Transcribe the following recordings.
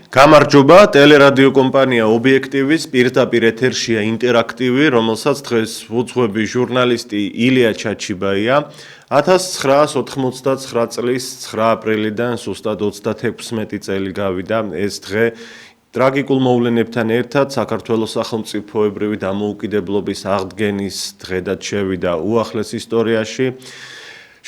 გამარჯობა, ტელერადიო კომპანია ობიექტივის პირდაპირ ეთერშია ინტერაქტივი, რომელსაც დღეს უძღვები ჟურნალისტი ილია ჩაჩიბაია. 1999 წლის 9 აპრილიდან სუსტად 36 წელი გავიდა ეს დღე ტრაგიკულ მოვლენებთან ერთად საქართველოს სახელმწიფოებრივი დამოუკიდებლობის აღდგენის დღედაც შევიდა უახლეს ისტორიაში.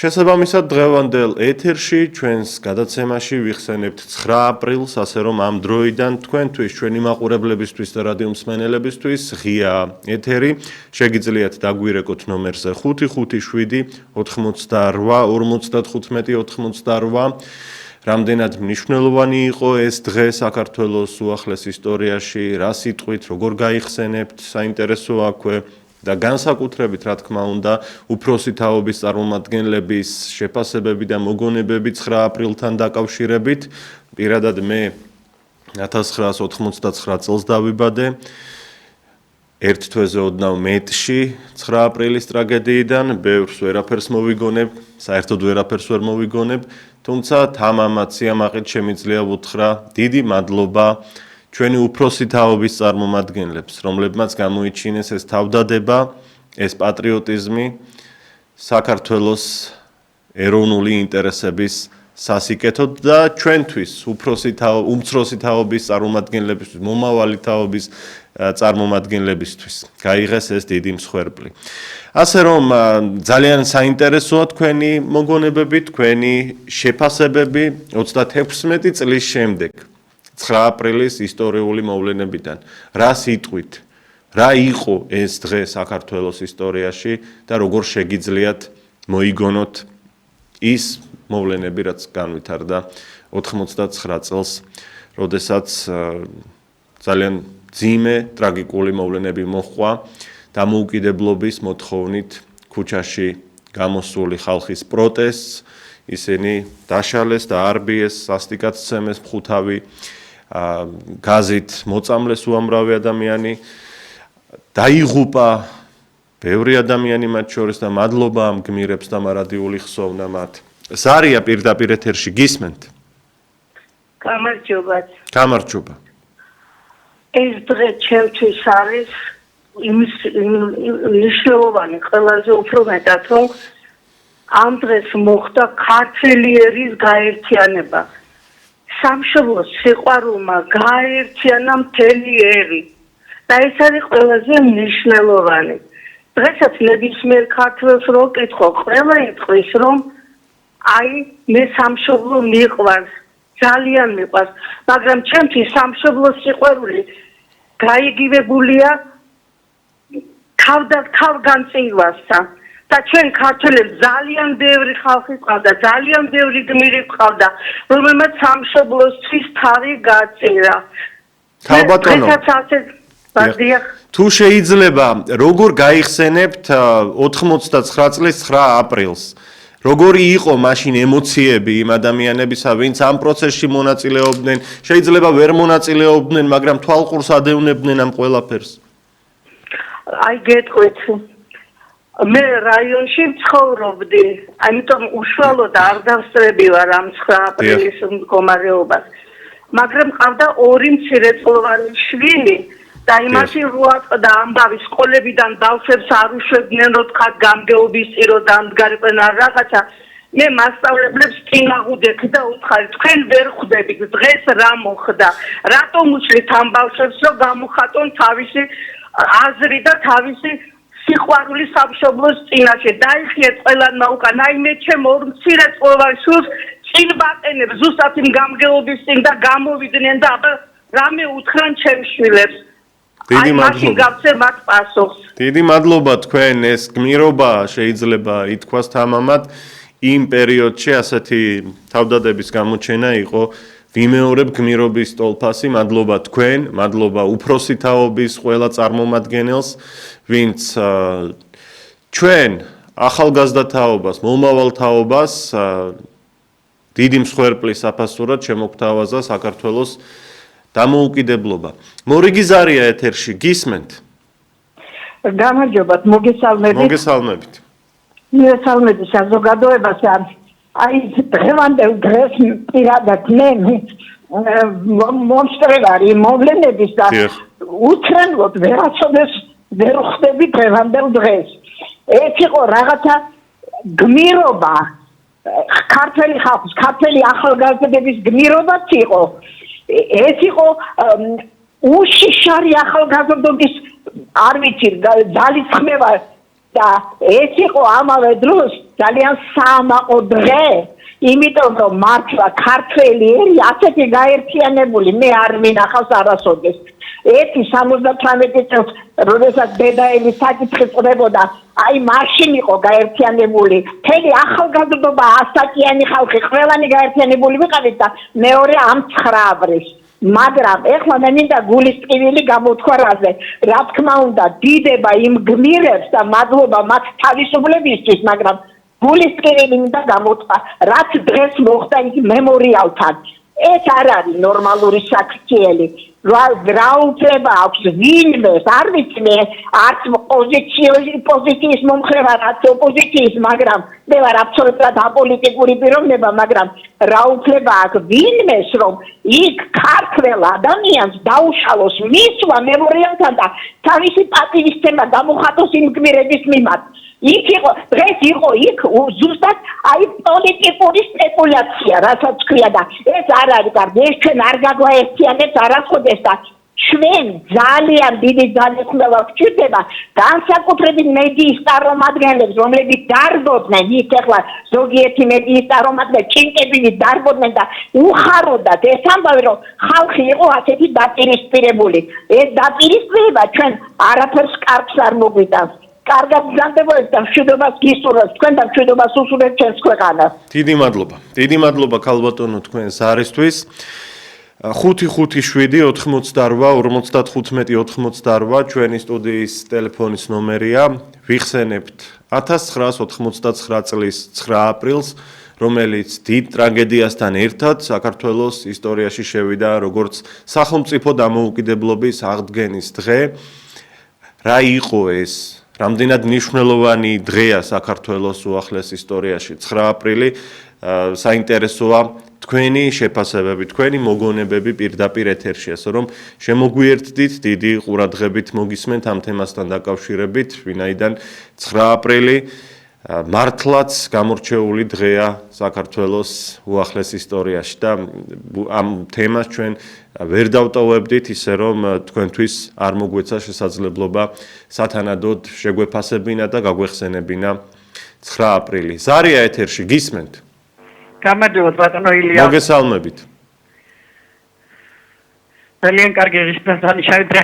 შესაბამისად დღევანდელ ეთერში ჩვენს გადაცემაში ვიხსენებთ 9 აპრილს, ასე რომ ამ დროიდან თქვენთვის, ჩვენი მაყურებლებისთვის და რადიო მსმენელებისთვის ღია ეთერი. შეგიძლიათ დაგვირეკოთ ნომერზე 557 88 55 88. რამდენად მნიშვნელოვანი იყო ეს დღე საქართველოს უახლეს ისტორიაში, რა სიტყვით, როგორ გაიხსენებთ, საინტერესოა აქვე. და განსაკუთრებით, რა თქმა უნდა, უფროსი თაობის წარმომადგენლების შეფასებები და მოგონებები 9 აპრილთან დაკავშირებით. პირადად მე 1999 წელს დავიბადე. ერთ თვეზე ოდნავ მეტში 9 აპრილის ტრაგედიიდან, ბევრს ვერაფერს მოვიგონებ, საერთოდ ვერაფერს ვერ მოვიგონებ, თუმცა თამამად სიამაყით შემიძლია ვუთხრა დიდი მადლობა ჩვენი უფროსი თაობის წარმომადგენლებს, რომლებმაც გამოიჩინეს ეს თავდადება, ეს პატრიოტიზმი საქართველოს ეროვნული ინტერესების სასიკეთოდ და ჩვენთვის უმცროსი თაობის წარმომადგენლებისთვის, მომავალი თაობის წარმომადგენლებისთვის გაიღეს ეს დიდი მსხვერპლი. ასე რომ ძალიან საინტერესოა თქვენი მოგონებები, თქვენი შეფასებები 36 წლის შემდეგ 9 აპრილის ისტორიული მოვლენებიდან. რა სიტყვით, რა იყო ეს დღე საქართველოს ისტორიაში და როგორ შეგიძლიათ მოიგონოთ ის მოვლენები, რაც განვითარდა 89 წელს, როდესაც ძალიან ძიმე ტრაგიკული მოვლენები მოჰყვა დამოუკიდებლობის მოთხოვნით ქუჩაში გამოსული ხალხის პროტესტს, ისინი დაშალეს და არბიეს, სასტიკად სცემეს მხუთავი, გაზით მოწამლეს უამრავი ადამიანი, დაიღუპა ბევრი ადამიანი მათ შორის და მადლობა ამ გმირებს და მარადიული ხსოვნა მათ. ზარია პირდაპირ ეთერში გისმენთ? გამარჯობა. გამარჯობა. ეს დღე ჩემთვის არის მნიშვნელოვანი, ყველაზე უფრო მეტად, რომ ამ დღეს მოხდა ქართველი ერის გაერთიანება. სამშობლოს სიყვარულმა გააერთიანა მთელი ერი და ეს არის ყველაზე მნიშვნელოვანი. დღესაც ნებისმიერ ქართველს რო კითხო, ყველა იტყვის, რომ აი მე სამშობლო მიყვარს, ძალიან მიყვარს, მაგრამ ჩემთვის სამშობლოს სიყვარული გაიგივებულია თავ განწილვასთან. და ჩვენ ქართველებს ძალიან ბევრი ხალხი ყავდა, ძალიან ბევრი გმირი ყავდა, რომელმაც სამშობლოსთვის თავი გააწირა. ქალბატონო, თუ შეიძლება, როგორ გაიხსენებთ 89 წლის 9 აპრილს? როგორი იყო მაშინ ემოციები იმ ადამიანებისა, ვინც ამ პროცესში მონაწილეობდნენ, შეიძლება ვერ მონაწილეობდნენ, მაგრამ თვალყურს ადევნებდნენ ამ ყველაფერს? აი გეტყვით, მე რაიონში ვცხოვრობდი, ამიტომ უშუალოდ არ დავსწრებივარ ამ 9 აპრილის მდგომარეობას. მაგრამ ყავდა 2 მცირეწლოვანი შვილი და იმაში როატყდა ამბავი სკოლებიდან ბავშვებს არ უშვებდნენ, რომ თქვა გამგეობის წირო დამდგარიყენ არ რაღაცა. მე მასწავლებლებს წინაღუდექი და უთხარი, თქვენ ვერ ხვდებით დღეს რა მოხდა, რატომ უშლით ამ ბავშვებს, რომ გამოხატონ თავისი აზრი და თავისი სიყვარული სამშობლოს წინაშე. დაიხიეთ ყველანმა უკან, აი მე ჩემ 2 მცირეწლოვან შვილს წინ ვაყენებ ზუსტად იმ გამგეობის წინ და გამოვიდნენ და აბა რამე უთხრან ჩემ შვილებს. დიდი მადლობა. გავცე მათ პასუხს. დიდი მადლობა თქვენ ეს გმირობა შეიძლება ითქვას თამამად იმ პერიოდში ასეთი თავდადების გამოჩენა იყო ვიმეორებ გმირობის ტოლფასი, მადლობა თქვენ, მადლობა უფროსი თაობის ყველა წარმომადგენელს, ვინც ჩვენ ახალგაზრდა თაობას, მომავალ თაობას დიდი მსხვერპლის აფასურად შემოგთავაზა საქართველოს დამოუკიდებლობა. მორიგი ზარია ეთერში, გისმენთ? გამარჯობათ, მოგესალმებით. მოგესალმებით. მოგესალმებით საზოგადოებას. აი დღევანდელ დღეს პირადად მე მონსტრევარი მოვლენების და უცრენლოდ ვერაცოდეს ვერ ხვდები დღევანდელ დღეს. ეს იყო რაღაცა გმირობა ქართველი ხალხის, ქართველი ახალგაზრდების გმირობაც იყო. ეს იყო უშიშარი ახალგაზრდობის არ ვიცი ძალისხმევა და ეს იყო ამავე დროს ძალიან საამაყო დღე. იმიტომ რომ მართლა ქართველი ერი ასეთი გაერთიანებული მე არ მინახავს არასოდეს. 78 წელს როდესაც დედაელი საკითხი წდებოდა, აი მაშინ იყო გაერთიანებული. მთელი ახალგაზრდობა ასაკიანი ხალხი ყველანი გაერთიანებული ვიყავით და მეორე ამ 9 აპრილს. მაგრამ ეხლა მე მინდა გულის ტკივილი გამოთქვა რაზე. რა თქმა უნდა, დიდება იმ გმირებს და მადლობა მათ თავისუფლებისთვის, მაგრამ გულის ტკივილი მინდა გამოთქვა, რაც დღეს მოხდა იქ მემორიალთან. ეს არ არის ნორმალური საქციელი. რა უფლება აქვს ვინმეს, არ ვიცი მე, არც პოზიციის მომხრე ვარ, არც ოპოზიციის, მაგრამ მე ვარ აბსოლუტურად აპოლიტიკური პიროვნება, მაგრამ რა უფლება აქვს ვინმეს, რომ იქ ქართველ ადამიანს დაუშალოს მისვა მემორიალთან და თავისი პატივისცემა გამოხატოს იმ გმირების მიმართ. იქ იყო, დღეს იყო იქ ზუსტად აი პოლიტიკური სპეკულაცია, რასაც ქვია და ეს არ არის კარგი, ეს ჩვენ არ გაგვაერთიანებს არასოდეს და ჩვენ ძალიან დიდი ძალისხმევა გვჭირდება განსაკუთრებით მედიის წარმომადგენლებს, რომლებიც დარბოდნენ, იქ ახლა ზოგიერთი მედიის წარმომადგენლები ჭინკებინი დარბოდნენ და უხაროდათ ეს ამბავი, რომ ხალხი იყო ასეთი დაპირისპირებული. ეს დაპირისპირება ჩვენ არაფერს კარგს არ მოგვიტანს. კარგად გზანდებოდეს და მშვიდობას გისურვებთ თქვენ და მშვიდობას უსურვებთ ჩვენს ქვეყანას. დიდი მადლობა. დიდი მადლობა ქალბატონო თქვენ ზარისთვის. 557-88-55 ჩვენი სტუდიის ტელეფონის ნომერია. ვიხსენებთ 1999 წლის 9 აპრილს, რომელიც დიდ ტრაგედიასთან ერთად საქართველოს ისტორიაში შევიდა როგორც სახელმწიფო დამოუკიდებლობის აღდგენის დღე. რა იყო ეს? რამდენად მნიშვნელოვანი დღეა საქართველოს უახლეს ისტორიაში 9 აპრილი. საინტერესოა თქვენი შეფასებები, თქვენი მოგონებები პირდაპირ ეთერში, ასე რომ შემოგვიერთდით, დიდი ყურადღებით მოგისმენთ ამ თემასთან დაკავშირებით, ვინაიდან 9 აპრილი მართლაც გამორჩეული დღეა საქართველოს უახლეს ისტორიაში და ამ თემას ჩვენ ვერ დავტოვებდით, ისე რომ თქვენთვის არ მოგვეცა შესაძლებლობა სათანადოდ შეგვეფასებინა და გაგვეხსენებინა 9 აპრილი. ზარია ეთერში, გისმენთ? გამარჯობა ბატონო ილია. მოგესალმებით. ძალიან კარგი რისპასანი შევიდრე.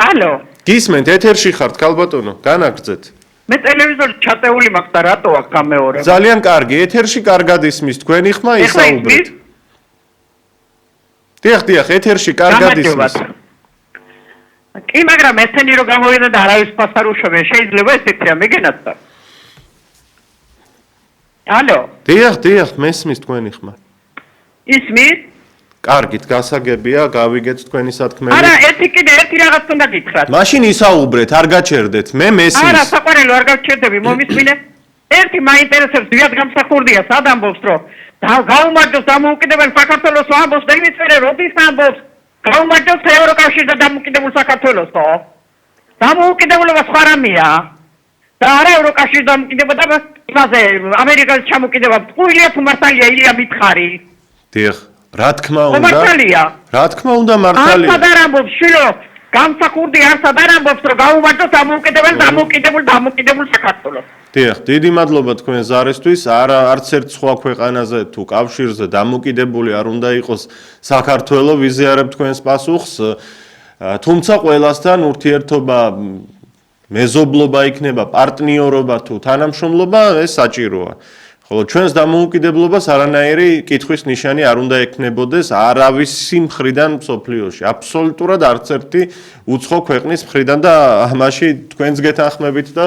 ალო. გისმენთ, ეთერში ხართ, ქალბატონო, განაგრძეთ. მე ტელევიზორი ჩატეული მაქვს და რატო აქ გამეორებ? ძალიან კარგი, ეთერში კარგად ისმის თქვენი ხმა ისაუბრეთ. დიახ, ეთერში კარგად ისმის. კი, მაგრამ ესენი რომ გამოვიდა და არავის ფას არ უშვებენ, შეიძლება ესეთია, მეგენად და. ალო. დიახ, მესმის თქვენი ხმა. ისმის? კარგით, გასაგებია, გავიგეთ თქვენი სათქმელი. არა, ერთი რაღაც უნდა გითხრათ. მაშინ ისაუბრეთ, არ გაჩერდეთ, მე მესმის. არა, საყვარელო არ გავჩერდები, მომისმინე. ერთი მაინტერესებს, ვიად გამსახურდია, სად ამბობს, რომ გაუმარჯოს დამოუკიდებელ საქართველოს ამბობს და იმის მერე როდის ამბობს გაუმარჯოს ევროკავშირს და დამოუკიდებელ საქართველოსო. დამოუკიდებლობა სხვა რამეა. და არა ევროკავშირის დამოუკიდებობა და იმაზე ამერიკას ჩამოკიდება. ყურია თუ მართალია ილია მითხარი. დიახ, რა თქმა უნდა. მართალია. რა თქმა უნდა მართალია. არც არ ამბობს, შილო გამსახურდი არც არ ამბობს, რომ გაუმარჯოს დამოუკიდებელ საქართველოს. დიახ, დიდი მადლობა თქვენ ზარისთვის. არც ერთ სხვა ქვეყანაზე თუ კავშირზე დამოკიდებული არ უნდა იყოს საქართველო, ვიზიარებ თქვენს პასუხს. თუმცა ყველასთან ურთიერთობა მეზობლობა იქნება, პარტნიორობა თუ თანამშრომლობა, ეს საჭიროა. ხოლო ჩვენს დამოუკიდებლობას არანაირი კითხვის ნიშანი არ უნდა ექნებოდეს არავისი მხრიდან მსოფლიოში. აბსოლუტურად არც ერთი უცხო ქვეყნის მხრიდან და ამაში თქვენს გეთანხმებით და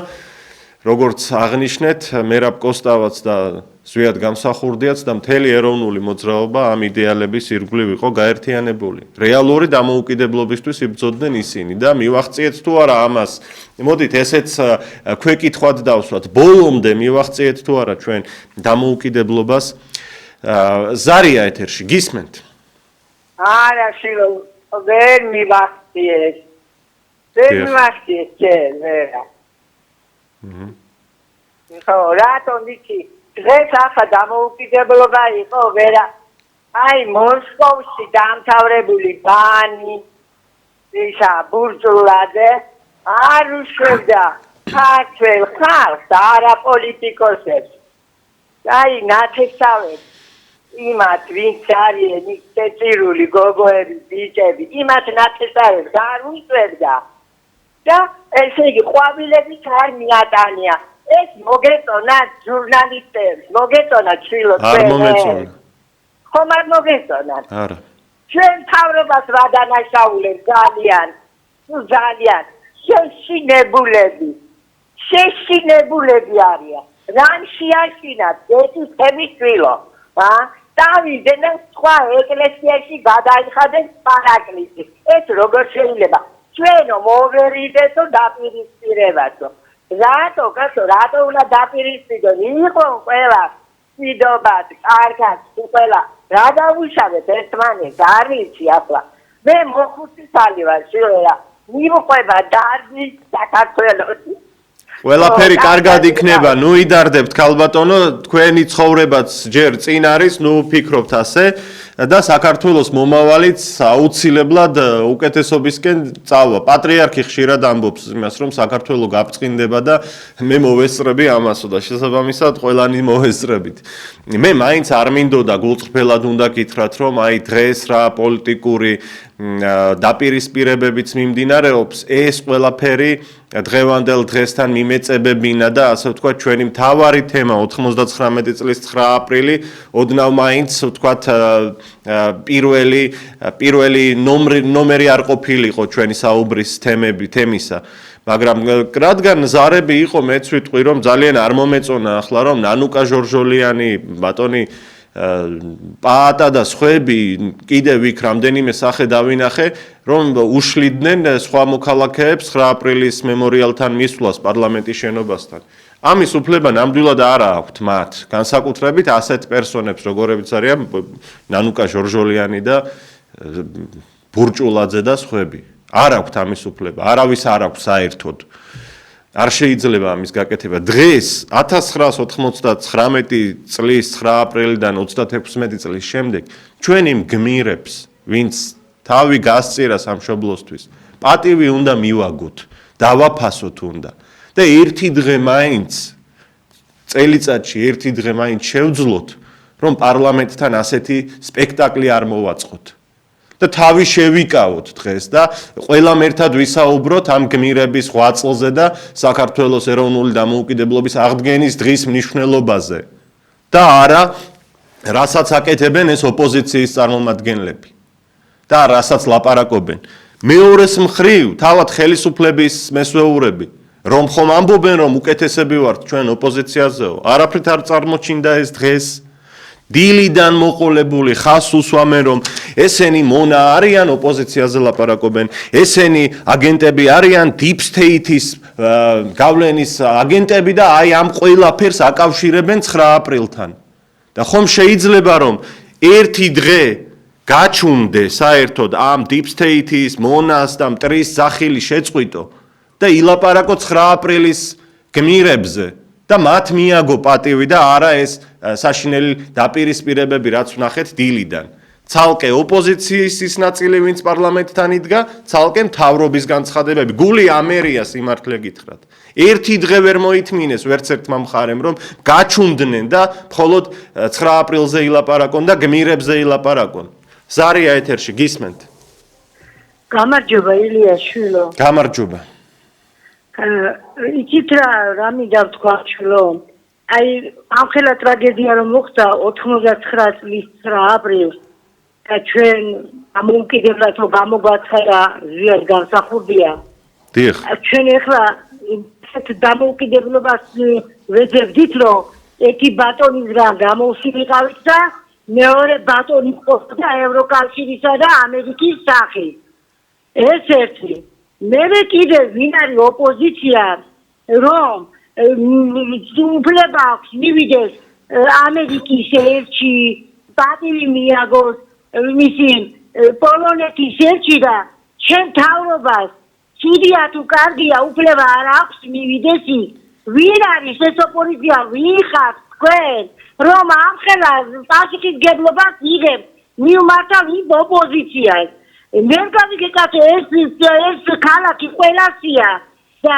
როგორც აღნიშნეთ, მერაბ კოსტავაც და ზვიად გამსახურდიაც და მთელი ეროვნული მოძრაობა ამ იდეალების ირგვლივ იყო გაერთიანებული. რეალური დამოუკიდებლობისთვის იბრძოდნენ ისინი და მივახციეთ თუ არა ამას. მოდით ესეც ქვეკითხვად დავსვათ. ბოლომდე მივახციეთ თუ არა ჩვენ დამოუკიდებლობას. ზარია ეთერში, გისმენთ? არა შილო ვერ მივახციეს ვერ მივახციეს ვერა ხო რატომ იცი დღეს ახლა დამოუკიდებლობა იყო ვერა აი მოსკოვში დამთავრებული ბანი ისა ბურჟულაძე არ უშვებდა ქართველ ხალხს არა პოლიტიკოსებს აი ნათესავებს იმათ ვინც არიან წეწირული გოგოები ბიჭები იმათ ნათესავებს არ უშვებდა და ესე იგი ყვავილებიც არ მიატანია ეს მოგეწონა ჟურნალისტებს მოგეწონა ჩილო არ მომეწონა ხომ არ მოგეწონა არა ჩვენ თავრობას რა დანაშაულებს ძალიან შეშინებულები არიან რან შეაშინათ ეს თემის წილო დავიდნენ სხვა ეკლესიაში გადაიხადეს პარაკლისი ეს როგორ შეიძლება ჩვენო მოვერიდეთო დაპირისპირებათო რატო უნდა დაპირისპირდონ იყო ყველა მიდობად კარგად ყველა რა დავუშავეთ ერთმანეთს არ ვიცი ახლა მე მოხუცისალი ვარ შილო მივყვება დარგი საქართველოში ყველაფერი კარგად იქნება, ნუ იდარდებთ ქალბატონო, თქვენი ცხოვრებაც ჯერ წინ არის, ნუ ფიქრობთ ასე და საქართველოს მომავალიც აუცილებლად უკეთესობისკენ წავა. პატრიარქი ხშირად ამბობს იმას, რომ საქართველო გაბწყინდება და მე მოვესწრები ამასო და შესაბამისად ყველანი მოვესწრებით. მე მაინც არ მინდოდა გულწრფელად უნდა გითხრათ, რომ აი დღეს რა პოლიტიკური დაპირისპირებებიც მიმდინარეობს, ეს ყველაფერი დღევანდელ დღესთან მიმეწებებინა და ასე ვთქვათ ჩვენი მთავარი თემა 99 წლის 9 აპრილი ოდნავ მაინც ვთქვათ პირველი ნომერი არ ყოფილიყო ჩვენი საუბრის თემისა მაგრამ რადგან ზარები იყო მეც ვიტყვი რომ ძალიან არ მომეწონა ახლა რომ ნანუკა ჟორჟოლიანი ბატონი პაატა და სხვები კიდევ იქ რამდენიმე სახე დავინახე რომ უშლიდნენ სხვა მოქალაქეებს 9 აპრილის მემორიალთან მისვლას პარლამენტის შენობასთან ამის უფლება ნამდვილად არ აქვთ მათ განსაკუთრებით ასეთ პერსონებს როგორებიც არიან ნანუკა ჟორჟოლიანი და ბურჭულაძე და სხვები არ აქვთ ამის უფლება არავის არ აქვს საერთოდ არ შეიძლება ამის გაკეთება. დღეს 1999 წლის 9 აპრილიდან 36 წლის შემდეგ ჩვენი მგმირებს, ვინც თავი გასწირა სამშობლოსთვის, პატივი უნდა მივაგოთ, დავაფასოთ უნდა. და ერთი დღე მაინც წელიწადში ერთი დღე მაინც შევძლოთ, რომ პარლამენტთან ასეთი სპექტაკლი არ მოვაწყოთ. და თავი შევიკავოთ დღეს და ყველამ ერთად ვისაუბროთ ამ გმირების ღვაწლზე და საქართველოს ეროვნული დამოუკიდებლობის აღდგენის დღის მნიშვნელობაზე. და არა, რასაც აკეთებენ ეს ოპოზიციის წარმომადგენლები. და რასაც ლაპარაკობენ. მეორეს მხრივ, თავად ხელისუფლების მესვეურები, რომ ხომ ამბობენ, რომ უკეთესები ვართ ჩვენ ოპოზიციაზეო, არაფრით არ წარმოჩინდა ეს დღეს. დილიდან მოყოლებული ხას უსვამენ რომ ესენი მონა არიან ოპოზიციაზე ლაპარაკობენ ესენი აგენტები არიან deep state-ის გავლენის აგენტები და აი ამ ყველაფერს აკავშირებენ 9 აპრილთან და ხომ შეიძლება რომ ერთი დღე გაჩუნდე საერთოდ ამ deep state-ის მონას და მტრის სახილი შეწყვიტო და ილაპარაკო 9 აპრილის გმირებზე და მათ მიაგო პატივი და არა ეს საშინელი დაპირისპირებები რაც ვნახეთ დილიდან. ცალკე ოპოზიციის ის ნაწილი ვინც პარლამენტთან იდგა, ცალკე მთავრობის განცხადებები. გული ამერია სიმართლე გითხრათ. ერთი დღე ვერ მოითმინეს ვერც ერთმა მხარემ რომ გაჩუნდნენ და მხოლოდ 9 აპრილზე ილაპარაკონ და გმირებზე ილაპარაკონ. ზარია ეთერში გისმენთ. გამარჯობა ილია შვილო. გამარჯობა. იცით რა მინდა ვთქვა შვილო აი ამ ხელა ტრაგედია რომ მოხდა 99 წლის 9 აპრილს და ჩვენ ამოუკიდებლად გამოგვაცხადა ზიად განსახურდია დიახ ჩვენ ახლა ეს დამოუკიდებლობას ვეძებდით რომ ერთი ბატონისგან გამოვსილიყავით და მეორე ბატონი ყოფდა ევროკავშირისა და ამერიკის სახი ეს ერთი მე კიდევ ვინ არის ოპოზიცია რომ უფლება აქვს მივიდეს ამერიკის ელჩი პატივი მიაგოს მისი პოლონეთის ელჩი და ჩემ თავრობას სირია თუ კარგია უფლება არ აქვს მივიდეს იქ. ვინ არის ეს ოპოზიცია? ვინ ხართ თქვენ? რომ ამხელა პასუხისმგებლობას იღებ მივმართავ იმ ოპოზიციას. მე გავიგეკათ ეს ქალაქი ყველასია და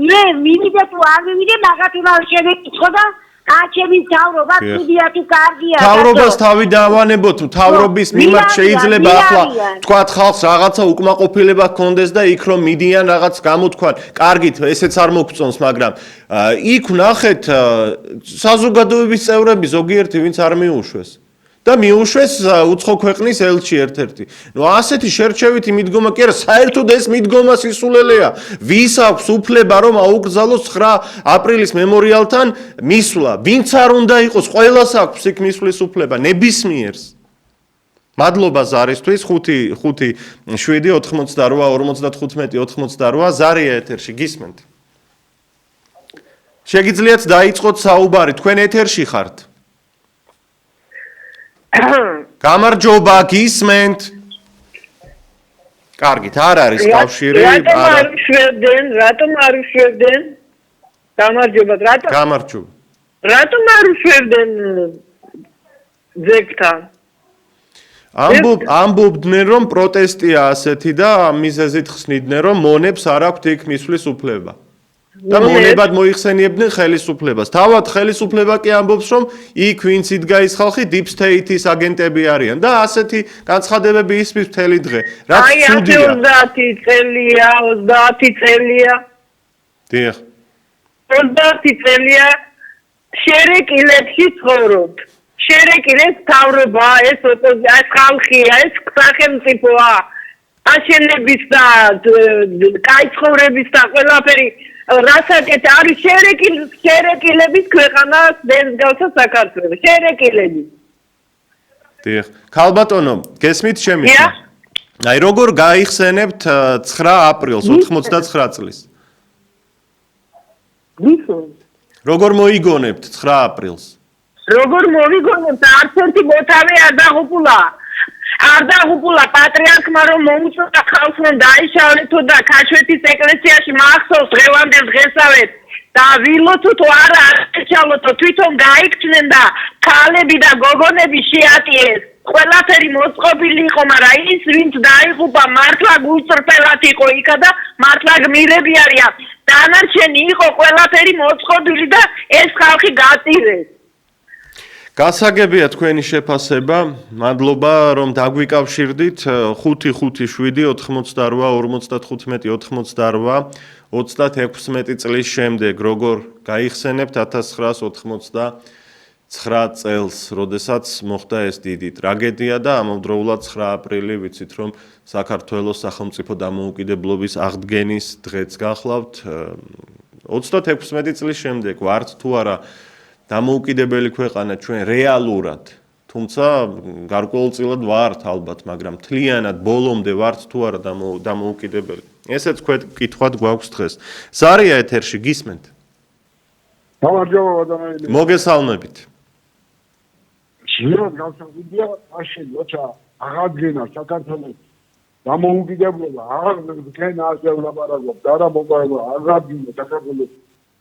მე მივიდე თუ არ მივიდე მაგათ უნდა შევეკითხო და აჩემი თავრობა სიდია თუ კარგია. თავრობას თავი დავანებოთ, თავრობის მიმართ შეიძლება ახლა თქვათ ხალხს რაღაცა უკმაყოფილება გქონდეს და იქ რომ მიდიან რაღაც გამოთქვან. კარგით, ესეც არ მოგწონს, მაგრამ იქ ვნახეთ საზოგადოების წევრები ზოგიერთი ვინც არ მიუშვეს. და მიუშვეს უცხო ქვეყნის ელჩი ერთ-ერთი. ნუ ასეთი შერჩევითი მიდგომა კი არა, საერთოდ ეს მიდგომა სისულელეა. ვის აქვს უფლება რომ აუკრძალოს 9 აპრილის მემორიალთან მისვლა? ვინც არ უნდა იყოს, ყველას აქვს იქ მისვლის უფლება, ნებისმიერს. მადლობა ზარისთვის 5 7 88 55 88 ზარია ეთერში გისმენთ. შეგიძლიათ დაიწყოთ საუბარი, თქვენ ეთერში ხართ. გამარჯობა, გისმენთ. კარგით, არ არის კავშირი. რატომ არ უშვებდნენ? გამარჯობა, რატომ? გამარჯობა. რატომ არ უშვებდნენ ძეგლთან? ამბობდნენ რომ პროტესტია ასეთი და ამ მიზეზით ხსნიდნენ რომ მონებს არ აქვთ იქ მისვლის უფლება. და მონებად მოიხსენიებდნენ ხელისუფლებას. თავად ხელისუფლება კი ამბობს რომ იქ ვინც იდგა ის ხალხი deep state-ის აგენტები არიან და ასეთი განცხადებები ისმის მთელი დღე. რაც ცუდია. 30 წელია. დიახ. 30 წელია შერეკილებში ცხოვრობთ. შერეკილებს თავრობა, ეს ოპოზიცია, ეს ხალხია, ეს სახელმწიფოა. აშენების და კაი ცხოვრების და ყველაფერი რასაკეთ არის შერეკილების ქვეყანა დენსგავსა საქართველოს შერეკილები. დიახ. ქალბატონო, გესმით ჩემი? აი როგორ გაიხსენებთ 9 აპრილს 99 წლის? როგორ მოიგონებთ 9 აპრილს? როგორ მოვიგონებთ? არც ერთი მოთავე არ დაღუპულა. არ დაღუპულა პატრიარქმა რომ მოუწოდა ხალხს რომ დაიშალეთო და ქაშვეთის ეკლესიაში მახსოვს დღევანდელ დღესავეთ და ვილოთო თუ არა არჩალოთო თვითონ გაიქჩნენ და ქალები და გოგონები შეატიეს. ყველაფერი მოწყობილი იყო, მაგრამ ის ვინც დაიღუპა მართლა გულწრფელად იყო იქა და მართლა გმირები არიან. დანარჩენი იყო ყველაფერი მოწყობილი და ეს ხალხი გაწირეს. გასაგებია თქვენი შეფასება. მადლობა რომ დაგვიკავშირდით. 557 88 55 88 36 წლის შემდეგ როგორ გაიხსენებთ 1989 წელს, როდესაც მოხდა ეს დიდი ტრაგედია და ამავდროულად 9 აპრილი ვიცით რომ საქართველოს სახელმწიფო დამოუკიდებლობის აღდგენის დღეც გახლავთ. 36 წლის შემდეგ ვართ თუ არა დამოუკიდებელი ქვეყანა ჩვენ რეალურად, თუმცა გარკვეულწილად ვართ ალბათ, მაგრამ მთლიანად ბოლომდე ვართ თუ არა დამოუკიდებელი. ესეც კითხვად გვაქვს დღეს. ზარია ეთერში გისმენთ? გამარჯობა ადამიანები. მოგესალმებით. შეიძლება გავსაუბრია მაშინ, როცა აღადგენა საქართველოს დამოუკიდებლობა, აღადგენა ასე ვლაპარაკობ და რა მოგავა აღადგენა საქართველოს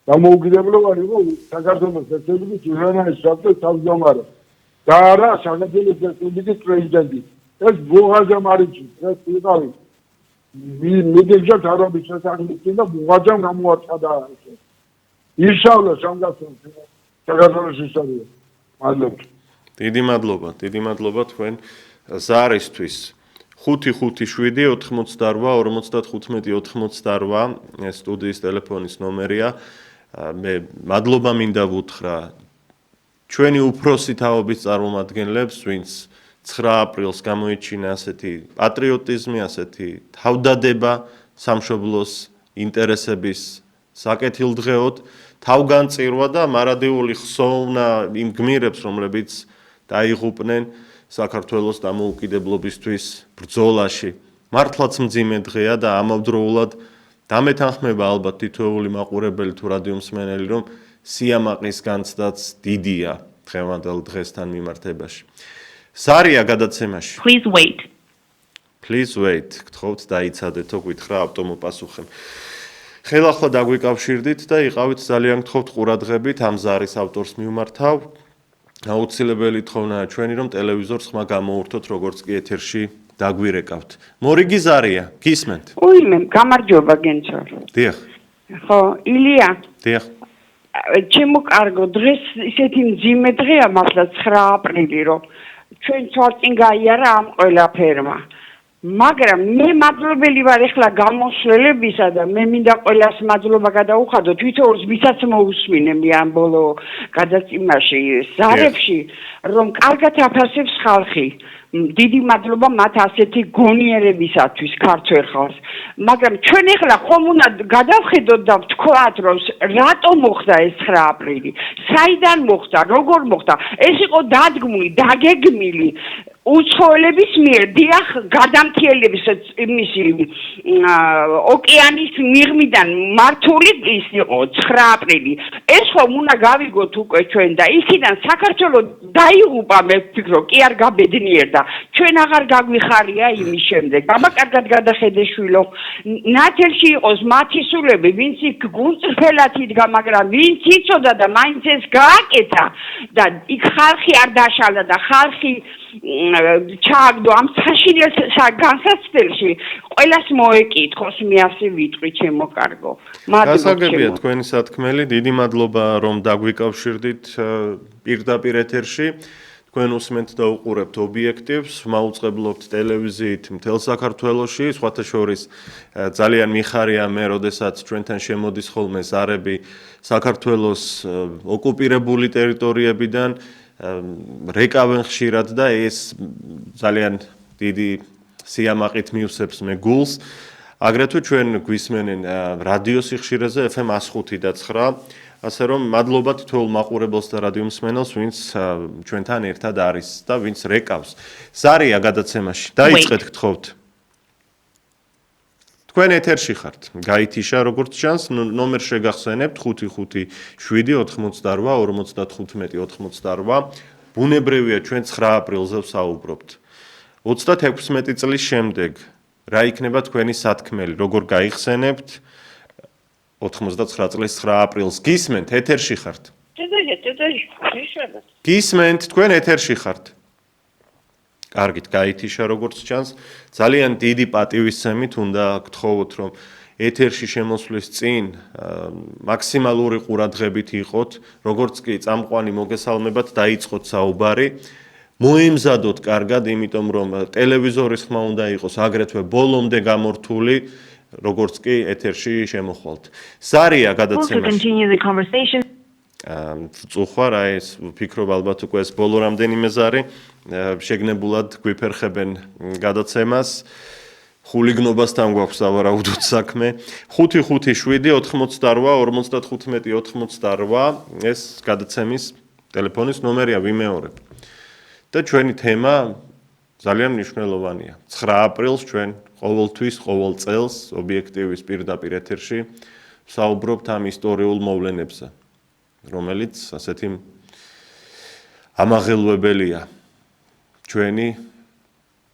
დამოუკიდებლობა იყო საქართველოს რესპუბლიკის უზენაეს საბჭოს თავმჯდომარე და არა საქართველოს რესპუბლიკის პრეზიდენტი. ეს ბუღაძემ არის, ეს იყავი. მიდეჯა თავრობის შესაძლებლობი და ბუღაძემ გამოაცხადა ეს. ისაულა საქართველოს ისტორია. მადლობა. დიდი მადლობა თქვენ ზარისთვის. 557 88 55 88 ეს სტუდიის ტელეფონის ნომერია. მე მადლობა მინდა ვუთხრა ჩვენი უფროსი თაობის წარმომადგენლებს, ვინც 9 აპრილს გამოიჩინა ასეთი პატრიოტიზმი, ასეთი თავდადება სამშობლოს ინტერესების საკეთილდღეოდ, თავგანწირვა და მარადიული ხსოვნა იმ გმირებს, რომლებიც დაიღუპნენ საქართველოს დამოუკიდებლობისთვის ბრძოლაში. მართლაც მძიმე დღეა და ამავდროულად დამეთანხმება ალბათ თითოეული მაყურებელი თუ რადიო მსმენელი, რომ სიამაყის განცდაც დიდია დღევანდელ დღესთან მიმართებაში. ზარია გადაცემაში. Please wait. Please wait. გთხოვთ დაიცადეთო გითხრა ავტომოპასუხემ. ხელახლა დაგვიკავშირდით და იყავით ძალიან გთხოვთ ყურადღებით ამ ზარის ავტორს მივმართავ. აუცილებელი თხოვნა ჩვენი რომ ტელევიზორს ხმა გამოურთოთ როგორც კი ეთერში დაგვირეკავთ. მორიგი ზარია, გისმენთ? უიმე, გამარჯობა გენცორ. დიახ. ხო, ილია. დიახ. ჩემო კარგო, დღეს ისეთი მძიმე დღეა მართლა 9 აპრილი, რომ ჩვენ თვალწინ გაიარა ამ ყველაფერმა. მაგრამ მე მადლობელი ვარ ეხლა გამოსვლებისა და მე მინდა ყველას მადლობა გადაუხადო თვითონ ვისაც მოусმინე მე ამ ბოლო გადაცემაში ზარებში რომ კარგად აფასებს ხალხი დიდი მადლობა მათ ასეთი გონიერებისათვის ქართველ ხალხს მაგრამ ჩვენ ეხლა ხომ უნდა გადავხედოთ და ვთქვათ რომ რატო მოხდა ეს 9 აპრილი საიდან მოხდა როგორ მოხდა ეს იყო დადგმული დაგეგმილი უცხოელების მიერ დიახ გადამთიელების იმისი ოკეანის მიღმიდან მართული ის იყო 9 აპრილი ეს ხომ უნდა გავიგოთ უკვე ჩვენ და იქიდან საქართველოს დაიღუპა მე ვფიქრობ კი არ გაბედნიერდა ჩვენ აღარ გაგვიხარია იმის შემდეგ გამაკარგად გადახედე შვილო ნათელში იყოს მათი სულები ვინც იქ გულწრფელად იდგა მაგრამ ვინც იცოდა და მაინც ეს გააკეთა და იქ ხალხი არ დაშალა და ხალხი ჩააგდო ამ საშინელ განსაცდელში ყველას მოეკითხოს მე ასე ვიტყვი ჩემო კარგო გასაგებია თქვენი სათქმელი დიდი მადლობა რომ დაგვიკავშირდით პირდაპირ ეთერში თქვენ უსმენთ და უყურებთ ობიექტივს მაუწყებლობთ ტელევიზიით მთელ საქართველოში სხვათა შორის ძალიან მიხარია მე როდესაც ჩვენთან შემოდის ხოლმე ზარები საქართველოს ოკუპირებული ტერიტორიებიდან რეკავენ ხშირად და ეს ძალიან დიდი სიამაყით მივსებს მე გულს. აგრეთვე ჩვენ გვისმენენ რადიო სიხშირეზე FM 105 და 9. ასე რომ მადლობა თითოეულ მაყურებელს და რადიო მსმენელს, ვინც ჩვენთან ერთად არის და ვინც რეკავს. ზარია გადაცემაში. დაიწყეთ გთხოვთ. თქვენ ეთერში ხართ. გაითიშა როგორც ჩანს, ნომერ შეგახსენებთ 55 7 88 55 88. ბუნებრივია ჩვენ 9 აპრილზე ვსაუბრობთ. 36 წლის შემდეგ რა იქნება თქვენი სათქმელი, როგორ გაიხსენებთ 89 წლის 9 აპრილს გისმენთ ეთერში ხართ. გისმენთ თქვენ ეთერში ხართ. კარგით, გაითიშა როგორც ჩანს, ძალიან დიდი პატივისცემით უნდა გთხოვოთ, რომ ეთერში შემოსვლის წინ მაქსიმალური ყურადღებით იყოთ, როგორც კი წამყვანი მოგესალმებათ დაიწყოთ საუბარი. მოემზადოთ კარგად, იმიტომ რომ ტელევიზორის ხმა უნდა იყოს აგრეთვე ბოლომდე გამორთული, როგორც კი ეთერში შემოხვალთ. ზარია გადაცემაში. წუხვა რა ეს ვფიქრობ ალბათ უკვე ეს ბოლო რამდენიმე ზარი შეგნებულად გვიფერხებენ გადაცემას ხულიგნობასთან გვაქვს სავარაუდოდ საქმე 557 88 55 88 ეს გადაცემის ტელეფონის ნომერია ვიმეორებ და ჩვენი თემა ძალიან მნიშვნელოვანია 9 აპრილს ჩვენ ყოველთვის ყოველ წელს ობიექტივის პირდაპირ ეთერში ვსაუბრობთ ამ ისტორიულ მოვლენებზე რომელიც ასეთი ამაღელვებელია ჩვენი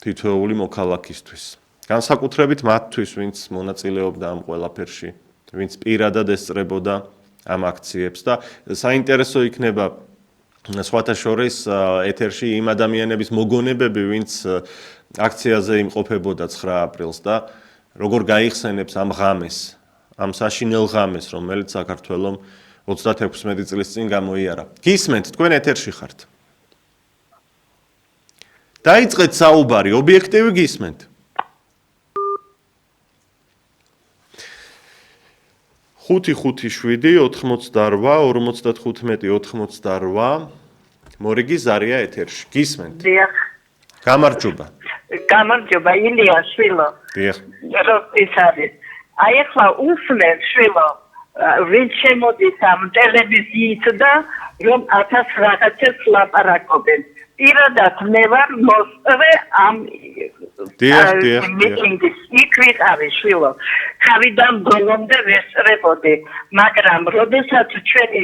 თითოეული მოქალაქისთვის. განსაკუთრებით მათთვის, ვინც მონაწილეობდა ამ ყველაფერში, ვინც პირადად ესწრებოდა ამ აქციებს და საინტერესო იქნება სხვათა შორის ეთერში იმ ადამიანების მოგონებები, ვინც აქციაზე იმყოფებოდა 9 აპრილს და როგორ გაიხსენებს ამ ღამეს, ამ საშინელ ღამეს, რომელიც საქართველოს 36 წლის წინ გამოიარა. გისმენთ, თქვენ ეთერში ხართ. დაიწყეთ საუბარი, ობიექტივი გისმენთ. ხუთი 88 მორიგი ზარია ეთერში. გისმენთ. დიახ. გამარჯობა. გამარჯობა, ილია შვილო. დიახ. ის არის. აი ახლა უსმენ შვილო. ვინც შემოდის ამ ტელევიზიით და რომ 1000 რაღაცებს ლაპარაკობენ. პირადად მე ვარ მოსწრე ამ მიტინგის. იქ ვიყავი შვილო. თავიდან ბოლომდე ვესწრებოდი, მაგრამ როდესაც ჩვენი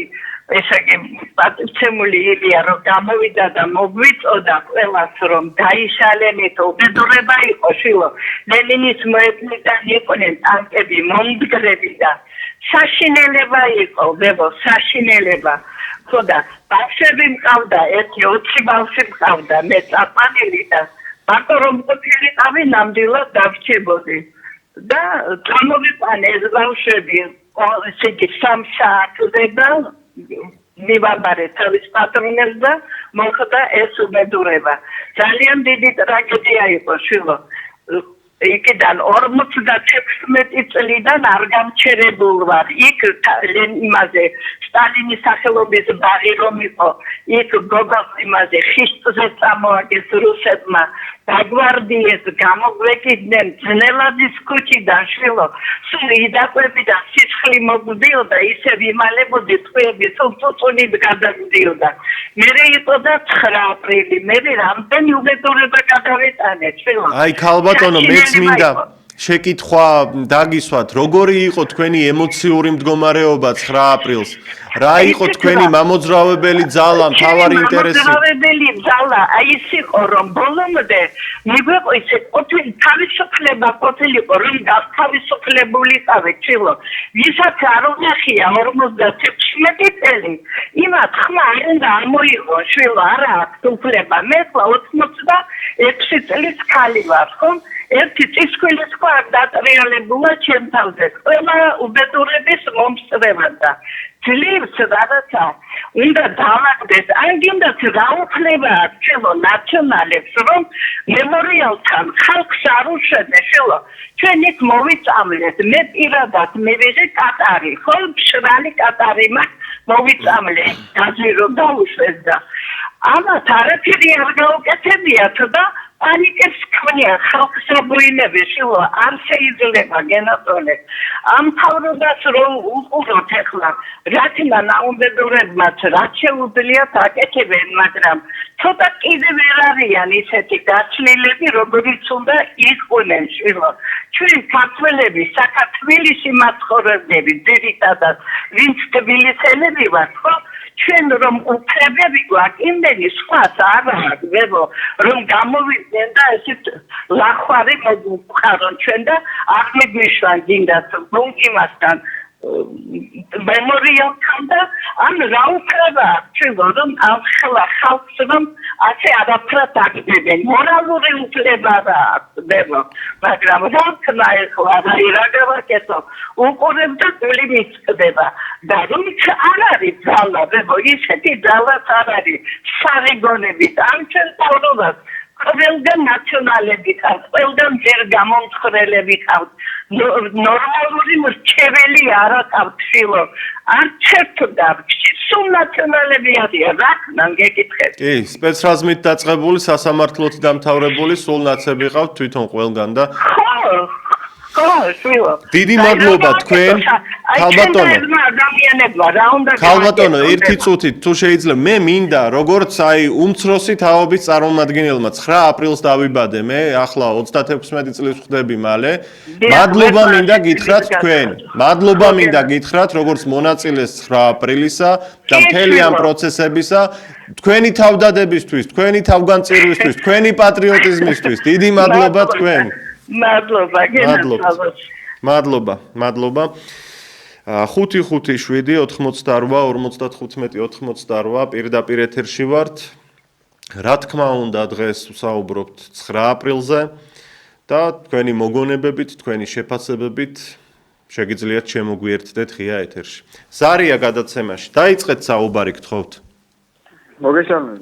ესე იგი პატივცემული ილია რომ გამოვიდა და მოგვიწოდა ყველას რომ დაიშალენით უბედურება იყო შილო ლენინის მოედნიდან იყვნენ ტანკები მომდგრები და საშინელება იყო ვებო საშინელება ხოდა ბავშვები მყავდა ერთი 20 ბავშვი მყავდა მე წაყვანილი და მარტო რომ ყოფილიყავი ნამდვილად დავრჩებოდი და გამოვიყვანე ეს ბავშვები ესე იგი 3 საათზე და მივაბარე თავის პატრონებს და მოხდა ეს უბედურება ძალიან დიდი ტრაგედია იყო შვილო იქიდან 56 წლიდან არ გამჩერებულ ვარ იქ იმაზე სტალინის სახელობის ბაღი რომ იყო იქ გოგოს იმაზე ხისტზე წამოაგეს რუსებმა დაგვარდიეს გამოგვეკიდნენ ძნელაძის ქუჩიდან შვილო სულ იდაყვებიდან სიცხლი მოგვდიოდა ისევ იმალებოდი ტყვეები სულ წუწუნით გადაგდიოდა მერე იყო და 9 აპრილი მერე რამდენი უბედურება გადავეტანე შვილო აი ქალბატონო მეც მინდა შეკითხვა დაგისვათ როგორი იყო თქვენი ემოციური მდგომარეობა 9 აპრილს რა იყო თქვენი მამოძრავებელი ძალა მთავარი ინტერესი მამოძრავებელი ძალა აი ის იყო რომ ბოლომდე მიგვეყო ისე ყოფილი თავისუფლება ყოფილიყო რომ თავისუფლებულიყავი ჩილო ვისაც არ უნახია 56 წელი იმათ ხმა არ უნდა მოიღო შვილო არა აქვს უფლება მე 86 წლის ქალი ვარ ხომ ერთი წისქვილის ხო არ დატრიალებულა ჩემ თავზე ყველა უბედურების მომსწრებად და ძლივს რაღაცა უნდა დავაგდეს ან გინდათ რა უფლება აქვს შილო ნაციონალებს რომ მემორიალთან ხალხს არ უშვებდეს შილო ჩვენ იქ მოვიწამლეთ მე პირადად მივიღე კატარი ხო მშრალი კატარი მაქვს მოვიწამლე გაზი რომ დაუშვეს და ამათ არაფერი არ გაუკეთებიათ და პანიკებს ქმნიან ხალხს აბუინები შილო არ შეიძლება გენატონე ამ თავრობას რომ უყუროთ ახლა რატიმა ნაუმბედურებმაც რაც შეუძლიათ აკეთებენ მაგრამ ცოტა კიდევ ვერ არიან ისეთი გაცვლილები როგორიც უნდა იყვნენ შილო ჩვენ ქართველები საქართველოსი მაცხოვრებლები ძირითადად ვინც თბილისელები ვართ ხო ჩვენ რომ უფლებები გვაქვს იმდენი სხვას არ აქვს ვებო რომ გამოვიდნენ და ესეთ ლახვარი მოგვყარონ ჩვენ და არ მიგვიშვან გინდათ ბუნკიმასთან მემორიალთან და ამ რა უფლება ჩვენ რომ ამ ხალხს რომ ასე არაფრად აგდებენ მორალური უფლება აქვს ვებო მაგრამ რა თქმა ეხლა რა გავაკეთო უყურებდა გული მიწდება და რომ არ არის ძალა ვებო ისეთი ძალაც არ არის სარეგონებით ამ ჩვენ თავრობას ყველგან ნაციონალები ხართ, ყველგან ჯერ გამომცხრელები ხართ, ნორმალური მრჩეველი არ აყავთ შილო, არც ერთ დარგში, სულ ნაციონალები არიან, რა თქმა გეკითხეთ. კი, სპეცრაზმით დაწყებული, სასამართლოთი დამთავრებული, სულ ნაცები ყავთ თვითონ ყველგან და დიდი მადლობა თქვენ ქალბატონო ერთი წუთით თუ შეიძლება მე მინდა როგორც აი უმცროსი თაობის წარმომადგენელმა 9 აპრილს დავიბადე მე ახლა 36 წლის ვხდები მალე მადლობა მინდა გითხრათ თქვენ მადლობა მინდა გითხრათ როგორც მონაწილეს 9 აპრილისა და მთელი ამ პროცესებისა თქვენი თავდადებისთვის თქვენი თავგანწირვისთვის თქვენი პატრიოტიზმისთვის დიდი მადლობა თქვენ მადლობა, გენაცვალოთ. მადლობა. 5-5-7-88-55-88 პირდაპირ ეთერში ვართ. რა თქმა უნდა, დღეს ვსაუბრობთ 9 აპრილზე და თქვენი მოგონებებით, თქვენი შეფასებებით შეგიძლიათ შემოგვიერთდეთ ღია ეთერში. ზარია გადაცემაში. დაიწყეთ საუბარი გთხოვთ.